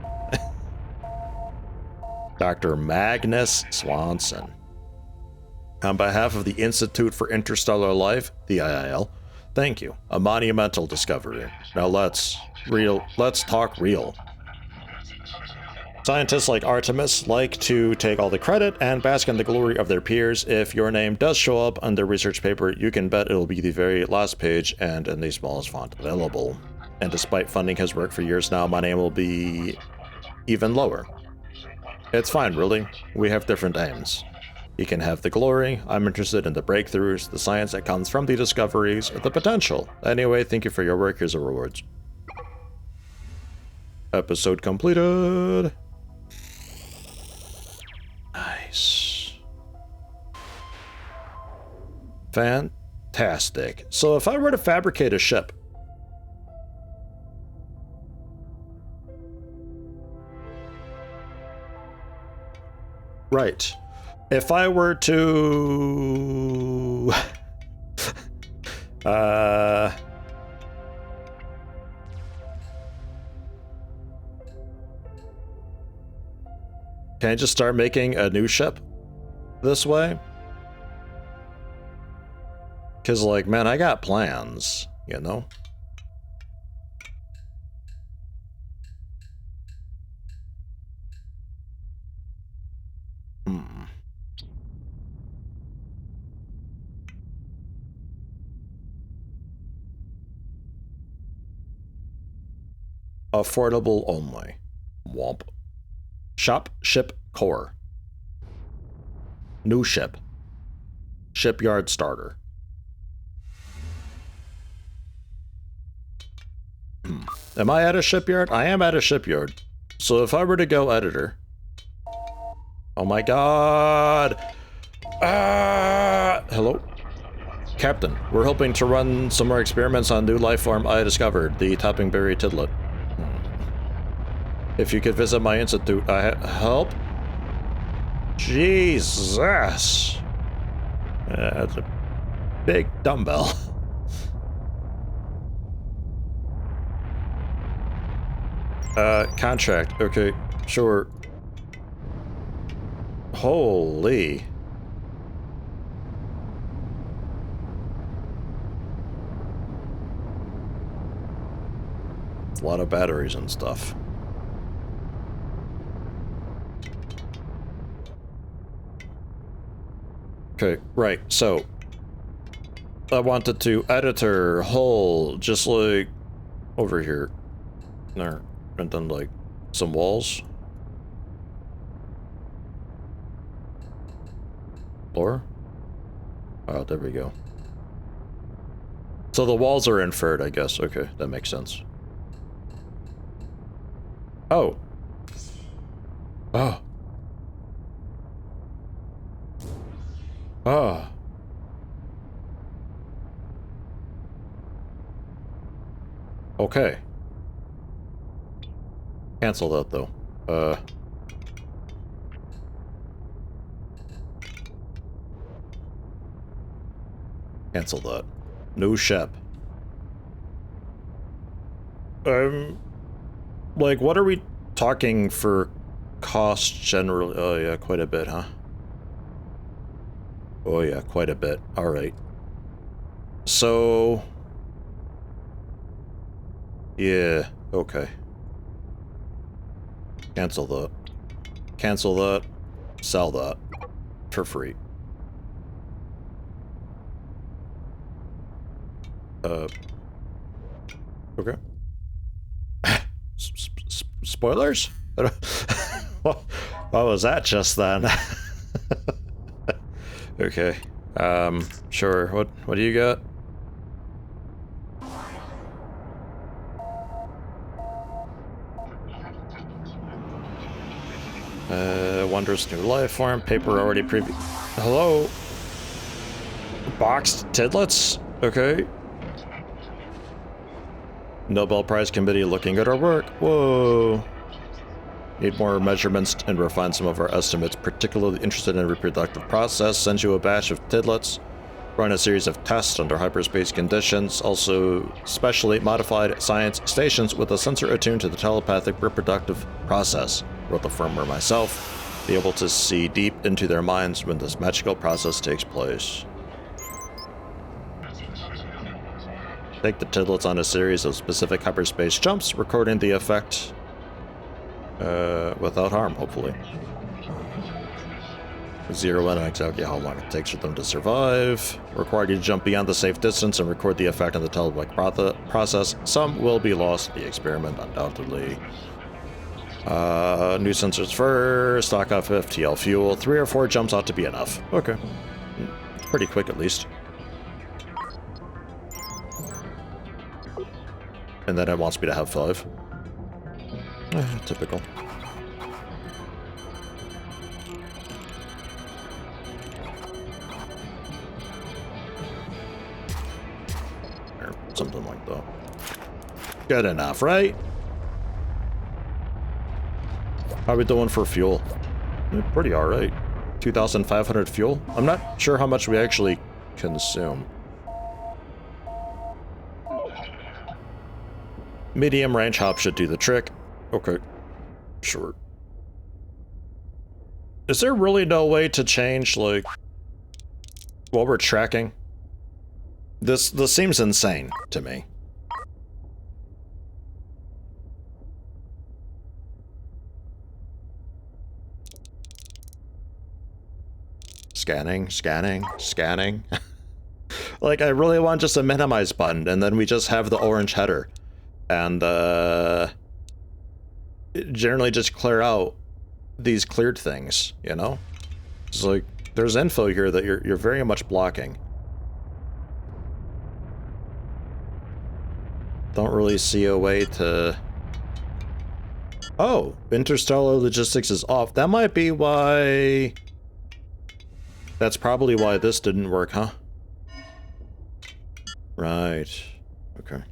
Dr. Magnus Swanson. On behalf of the Institute for Interstellar Life, the IIL, thank you. A monumental discovery. Now let's talk real. Scientists like Artemis like to take all the credit and bask in the glory of their peers. If your name does show up on their research paper, you can bet it'll be the very last page and in the smallest font available. And despite funding his work for years now, my name will be even lower. It's fine, really. We have different aims. You can have the glory. I'm interested in the breakthroughs, the science that comes from the discoveries, the potential. Anyway, thank you for your work. Here's the rewards. Episode completed. Nice. Fantastic. So if I were to fabricate a ship, right. If I were to... Can I just start making a new ship this way? Because, like, man, I got plans, you know? Affordable only. Womp. Shop ship core. New ship. Shipyard starter. Am I at a shipyard? I am at a shipyard. So if I were to go editor... Oh my god! Hello? Captain, we're hoping to run some more experiments on new life form I discovered, the toppingberry tidlet. If you could visit my institute, help? Jesus! That's a big dumbbell. Contract. Okay, sure. Holy. A lot of batteries and stuff. Okay, right, so I wanted to editor hull just like over here. There. And then like some walls. Floor? Oh, there we go. So the walls are inferred, I guess. Okay, that makes sense. Oh. Oh. Ah. Okay. Cancel that, though. Cancel that. New ship. Like, what are we talking for cost generally? Oh, yeah, quite a bit, huh? Oh, yeah, quite a bit. Alright. So... yeah, okay. Cancel that. Cancel that. Sell that. For free. Okay. Spoilers? What was that just then? Okay. Sure. What do you got? Wondrous new life form. Paper already Hello? Boxed tidlets? Okay. Nobel Prize Committee looking at our work. Whoa. Need more measurements and refine some of our estimates. Particularly interested in reproductive process. Send you a batch of tidlets. Run a series of tests under hyperspace conditions. Also, specially modified science stations with a sensor attuned to the telepathic reproductive process. Wrote the firmware myself. Be able to see deep into their minds when this magical process takes place. Take the tidlets on a series of specific hyperspace jumps, recording the effect without harm, hopefully. Zero in on exactly how long it takes for them to survive. Required you to jump beyond the safe distance and record the effect on the telepathic process. Some will be lost in the experiment, undoubtedly. New sensors first, stock off FTL fuel. 3 or 4 jumps ought to be enough. Okay. Pretty quick, at least. And then it wants me to have 5. Typical. Or something like that. Good enough, right? How are we doing for fuel? Pretty alright. 2,500 fuel? I'm not sure how much we actually consume. Medium range hop should do the trick. Okay. Sure. Is there really no way to change, like, what we're tracking? This seems insane to me. Scanning, scanning, scanning. Like, I really want just a minimize button, and then we just have the orange header. And, generally just clear out these cleared things, you know? It's like, there's info here that you're very much blocking. Don't really see a way to... Oh, interstellar logistics is off. That might be why... That's probably why this didn't work, huh? Right. Okay.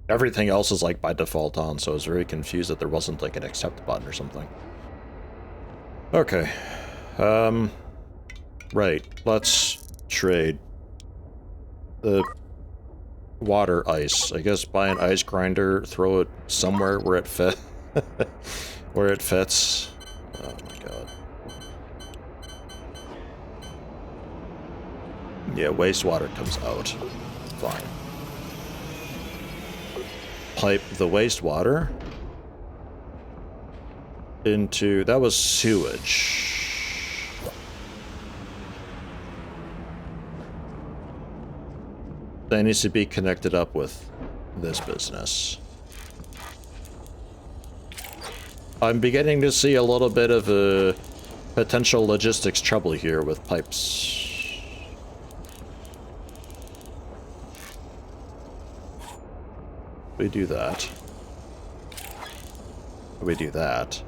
Everything else is like by default on, so I was very confused that there wasn't like an accept button or something. Okay. Right. Let's trade the water ice. I guess buy an ice grinder, throw it somewhere where it fits. Where it fits. Oh my god. Yeah, wastewater comes out. Fine. Pipe the wastewater into... That was sewage. That needs to be connected up with this business. I'm beginning to see a little bit of a potential logistics trouble here with pipes. We do that. We do that.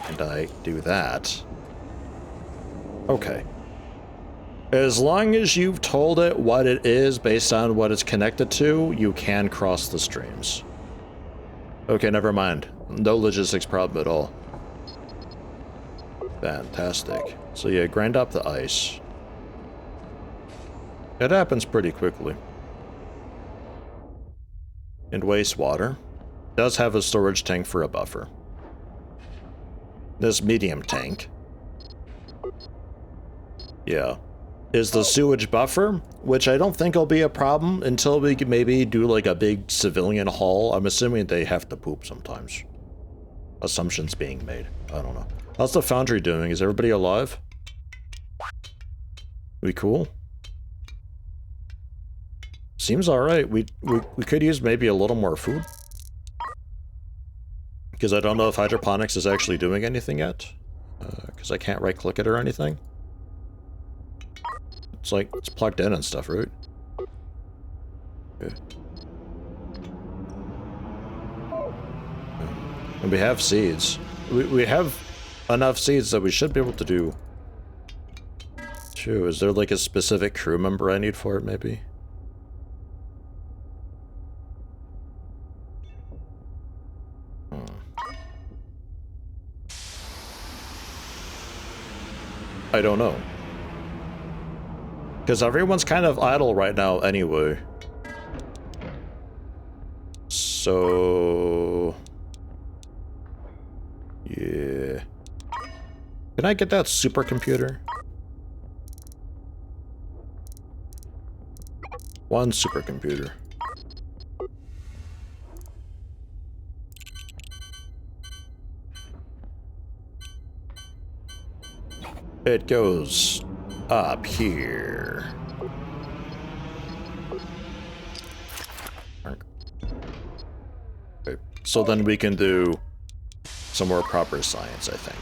And I do that. Okay. As long as you've told it what it is based on what it's connected to, you can cross the streams. Okay, never mind. No logistics problem at all. Fantastic. So yeah, grind up the ice. It happens pretty quickly. And wastewater does have a storage tank for a buffer. This medium tank, yeah, is the sewage buffer, which I don't think will be a problem until we can maybe do like a big civilian haul. I'm assuming they have to poop sometimes. Assumptions being made. I don't know. How's the foundry doing? Is everybody alive? We cool? Seems alright. We could use maybe a little more food. Because I don't know if hydroponics is actually doing anything yet. Because I can't right-click it or anything. It's like, it's plugged in and stuff, right? Yeah. And we have seeds. We have enough seeds that we should be able to do... True, is there like a specific crew member I need for it, maybe? I don't know. Because everyone's kind of idle right now anyway. So... yeah. Can I get that supercomputer? One supercomputer. It goes up here. Okay. So then we can do some more proper science, I think.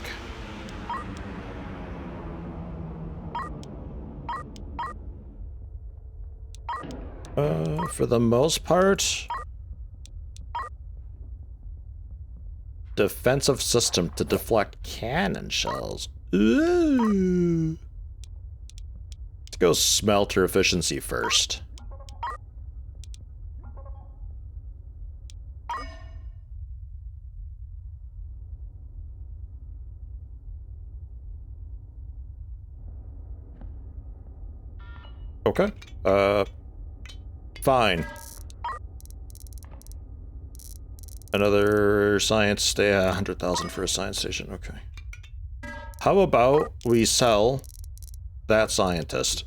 For the most part, defensive system to deflect cannon shells. Ooh. Let's go smelter efficiency first. Okay. Fine. Another science, stay at 100,000 for a science station. Okay. How about we sell that scientist?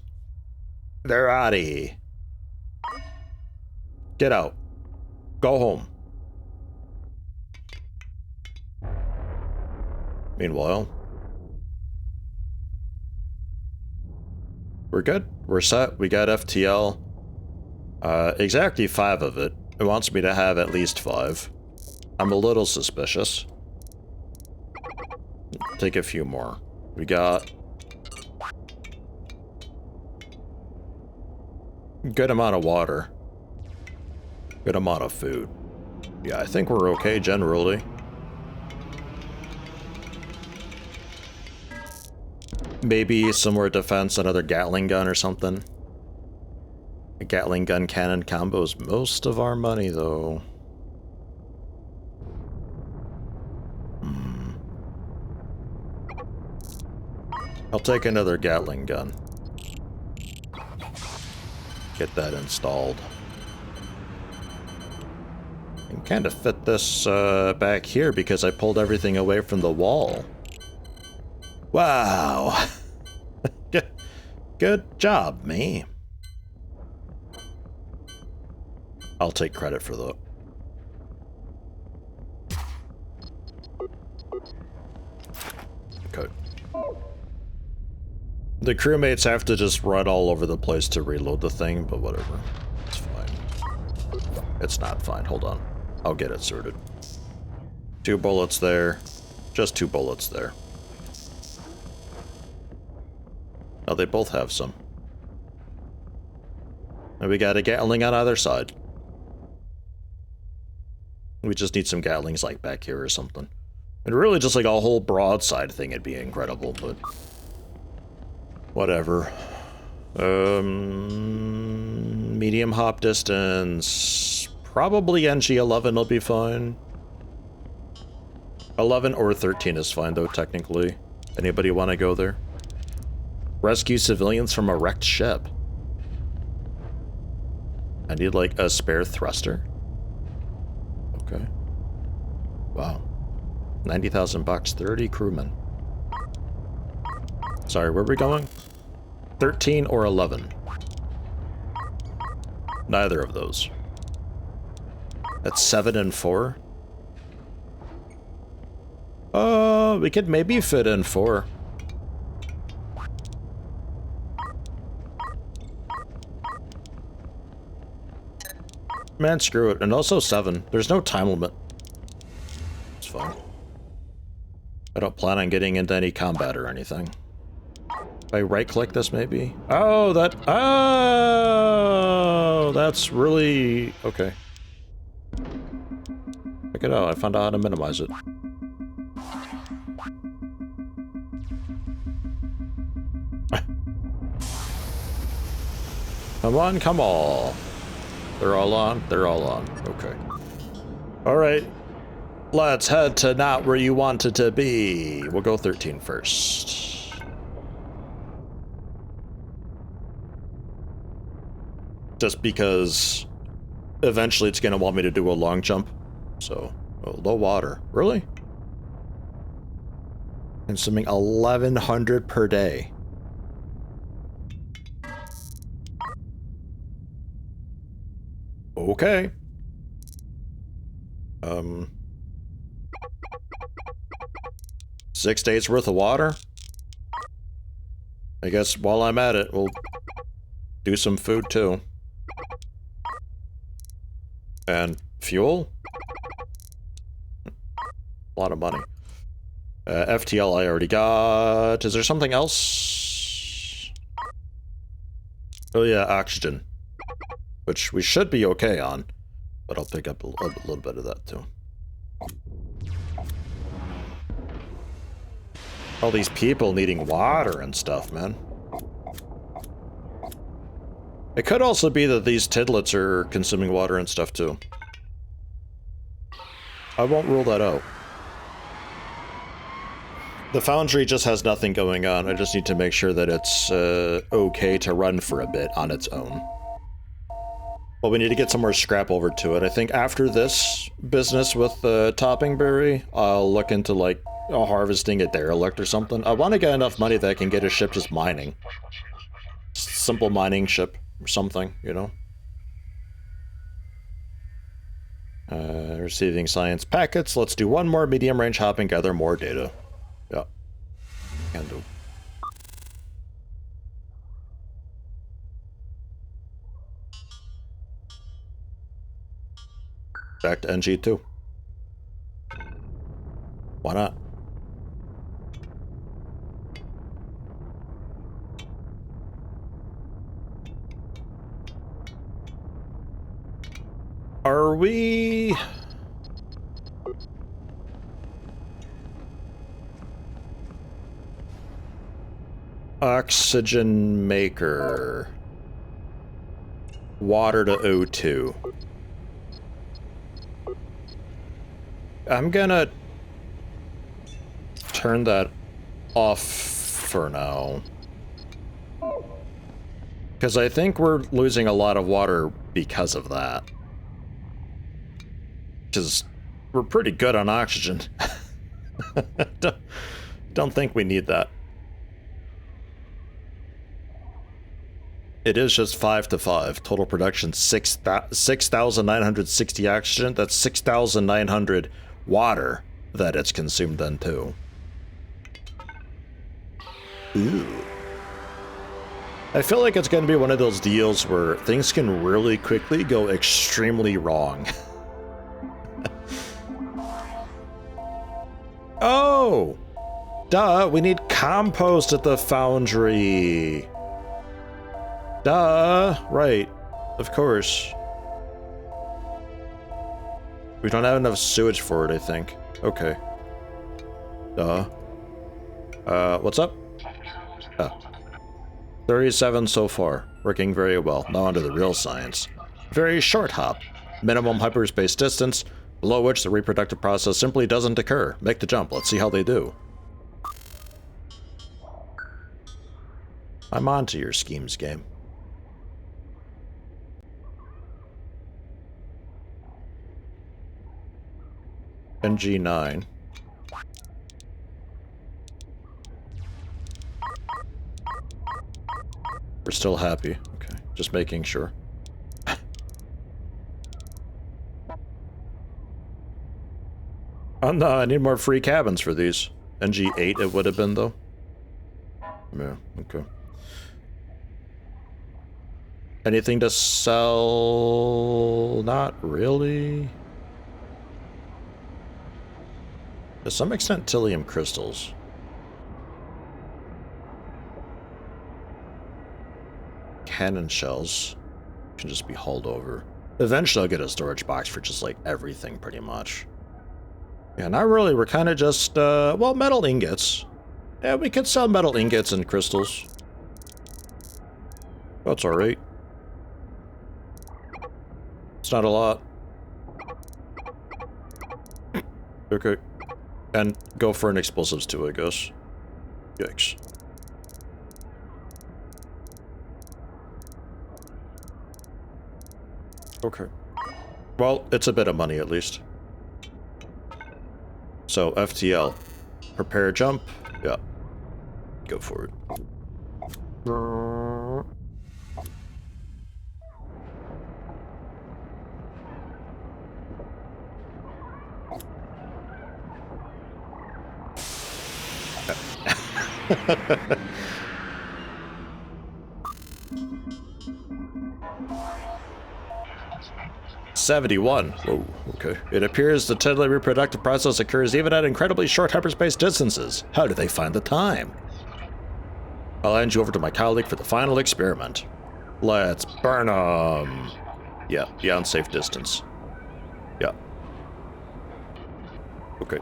They're out of here. Get out. Go home. Meanwhile, we're good. We're set. We got FTL. Exactly 5 of it. It wants me to have at least 5. I'm a little suspicious. take a few more. We got good amount of water. Good amount of food. Yeah, I think we're okay generally. Maybe some more defense, another Gatling gun or something. A Gatling gun cannon combos most of our money, though. I'll take another Gatling gun. Get that installed. I can kind of fit this back here because I pulled everything away from the wall. Wow. Good job, me. I'll take credit for that. Okay. The crewmates have to just run all over the place to reload the thing, but whatever. It's fine. It's not fine. Hold on. I'll get it sorted. 2 bullets there. Just 2 bullets there. Oh, they both have some. And we got a Gatling on either side. We just need some Gatlings like back here or something. And really just like a whole broadside thing would be incredible, but whatever. Medium hop distance. Probably NG11 will be fine. 11 or 13 is fine though, technically. Anybody want to go there? Rescue civilians from a wrecked ship. I need like a spare thruster. Okay. Wow. 90,000 bucks, 30 crewmen. Sorry, where are we going? 13 or 11? Neither of those. That's 7 and 4? We could maybe fit in 4. Man, screw it. And also 7. There's no time limit. It's fine. I don't plan on getting into any combat or anything. If I right-click this, maybe? Oh, that... Oh! That's really... Okay. Check it out. I found out how to minimize it. Come on, come on. They're all on? They're all on. Okay. Alright. Let's head to not where you wanted to be. We'll go 13 first. Just because eventually it's going to want me to do a long jump. So, oh, low water. Really? Consuming 1,100 per day. Okay. 6 days worth of water? I guess while I'm at it, we'll do some food too. And fuel? A lot of money. FTL I already got. Is there something else? Oh yeah, oxygen. Which we should be okay on. But I'll pick up a little bit of that too. All these people needing water and stuff, man. It could also be that these tidlets are consuming water and stuff too. I won't rule that out. The foundry just has nothing going on. I just need to make sure that it's okay to run for a bit on its own. Well, we need to get some more scrap over to it. I think after this business with the topping berry, I'll look into like harvesting a derelict or something. I want to get enough money that I can get a ship just mining. Simple mining ship or something, you know? Receiving science packets. Let's do one more medium range hop and gather more data. Yeah. Can do. Back to NG2. Why not? Are we... Oxygen maker. Water to O2. I'm gonna turn that off for now. Because I think we're losing a lot of water because of that. Because we're pretty good on oxygen. Don't think we need that. It is just 5 to 5. Total production 6,960 oxygen. That's 6,900 water that it's consumed then too. Ooh. I feel like it's going to be one of those deals where things can really quickly go extremely wrong. Oh! Duh, we need compost at the foundry. Duh, right. Of course. We don't have enough sewage for it, I think. Okay. Duh. What's up? Oh. 37 so far. Working very well. Now onto the real science. Very short hop. Minimum hyperspace distance, below which the reproductive process simply doesn't occur. Make the jump. Let's see how they do. I'm on to your schemes, game. NG9. We're still happy. Okay, just making sure. Oh no, I need more free cabins for these. NG8 it would have been, though. Yeah, okay. Anything to sell? Not really. To some extent, Tilium crystals. Cannon shells can just be hauled over. Eventually I'll get a storage box for just like everything pretty much. Yeah, not really. We're kind of just, well, metal ingots. Yeah, we could sell metal ingots and crystals. That's alright. It's not a lot. Okay. And go for an explosives too, I guess. Yikes. Okay. Well, it's a bit of money at least. So, FTL. Prepare jump. Yeah. Go for it. $71. Whoa, okay. It appears the deadly reproductive process occurs even at incredibly short hyperspace distances. How do they find the time? I'll hand you over to my colleague for the final experiment. Let's burn them. Yeah, beyond safe distance. Yeah. Okay.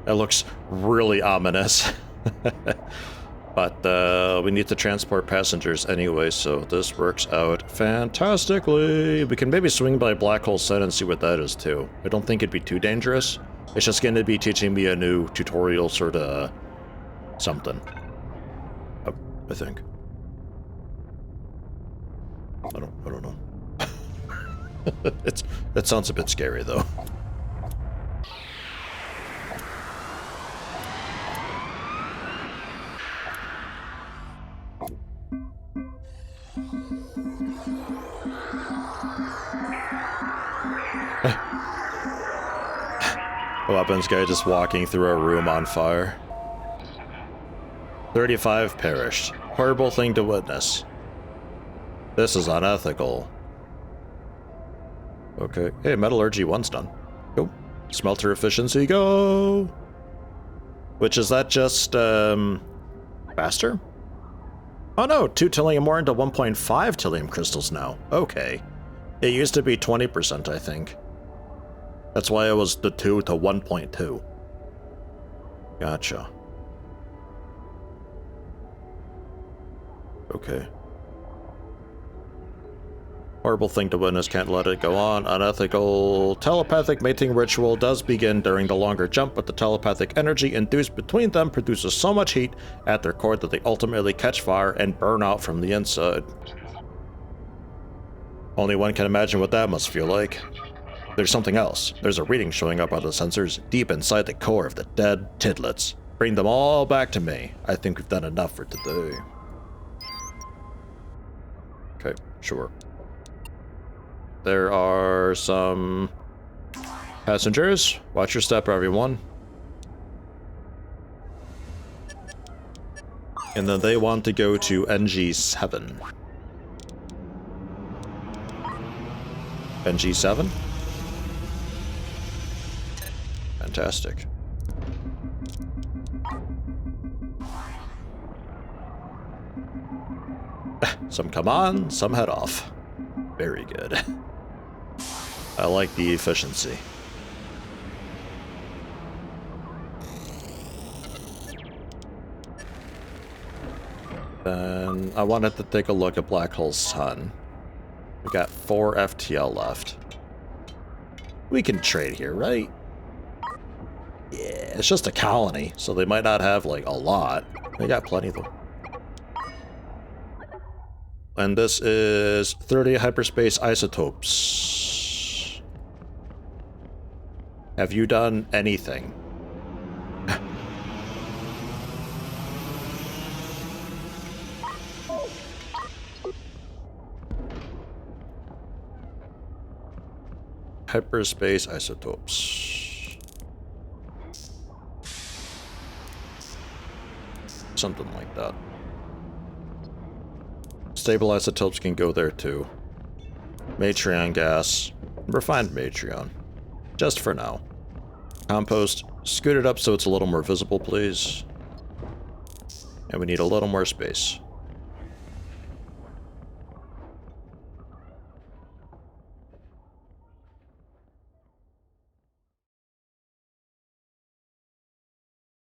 That looks really ominous. But we need to transport passengers anyway, so this works out fantastically. We can maybe swing by Black Hole Sun and see what that is too. I don't think it'd be too dangerous. It's just going to be teaching me a new tutorial sort of something. I think. I don't know. It sounds a bit scary though. Weapons guy just walking through a room on fire. 35 perished. Horrible thing to witness. This is unethical. Okay. Hey, metallurgy 1's done. Go. Smelter efficiency, go! Which is that just, faster? Oh no, 2 tillium more into 1.5 tillium crystals now. Okay. It used to be 20%, I think. That's why it was the 2 to 1.2. Gotcha. Okay. Horrible thing to witness, can't let it go on. Unethical telepathic mating ritual does begin during the longer jump, but the telepathic energy induced between them produces so much heat at their core that they ultimately catch fire and burn out from the inside. Only one can imagine what that must feel like. There's something else. There's a reading showing up on the sensors deep inside the core of the dead tidlets. Bring them all back to me. I think we've done enough for today. Okay, sure. There are some passengers. Watch your step, everyone. And then they want to go to NG7. NG7? Fantastic. Some come on, some head off. Very good. I like the efficiency. Then I wanted to take a look at Black Hole's sun. We got 4 FTL left. We can trade here, right? Yeah, it's just a colony, so they might not have, like, a lot. They got plenty, though. And this is 30 hyperspace isotopes. Have you done anything? Hyperspace isotopes. Something like that. Stable isotopes can go there too. Matrion gas. Refined Matrion. Just for now. Compost. Scoot it up so it's a little more visible, please. And we need a little more space.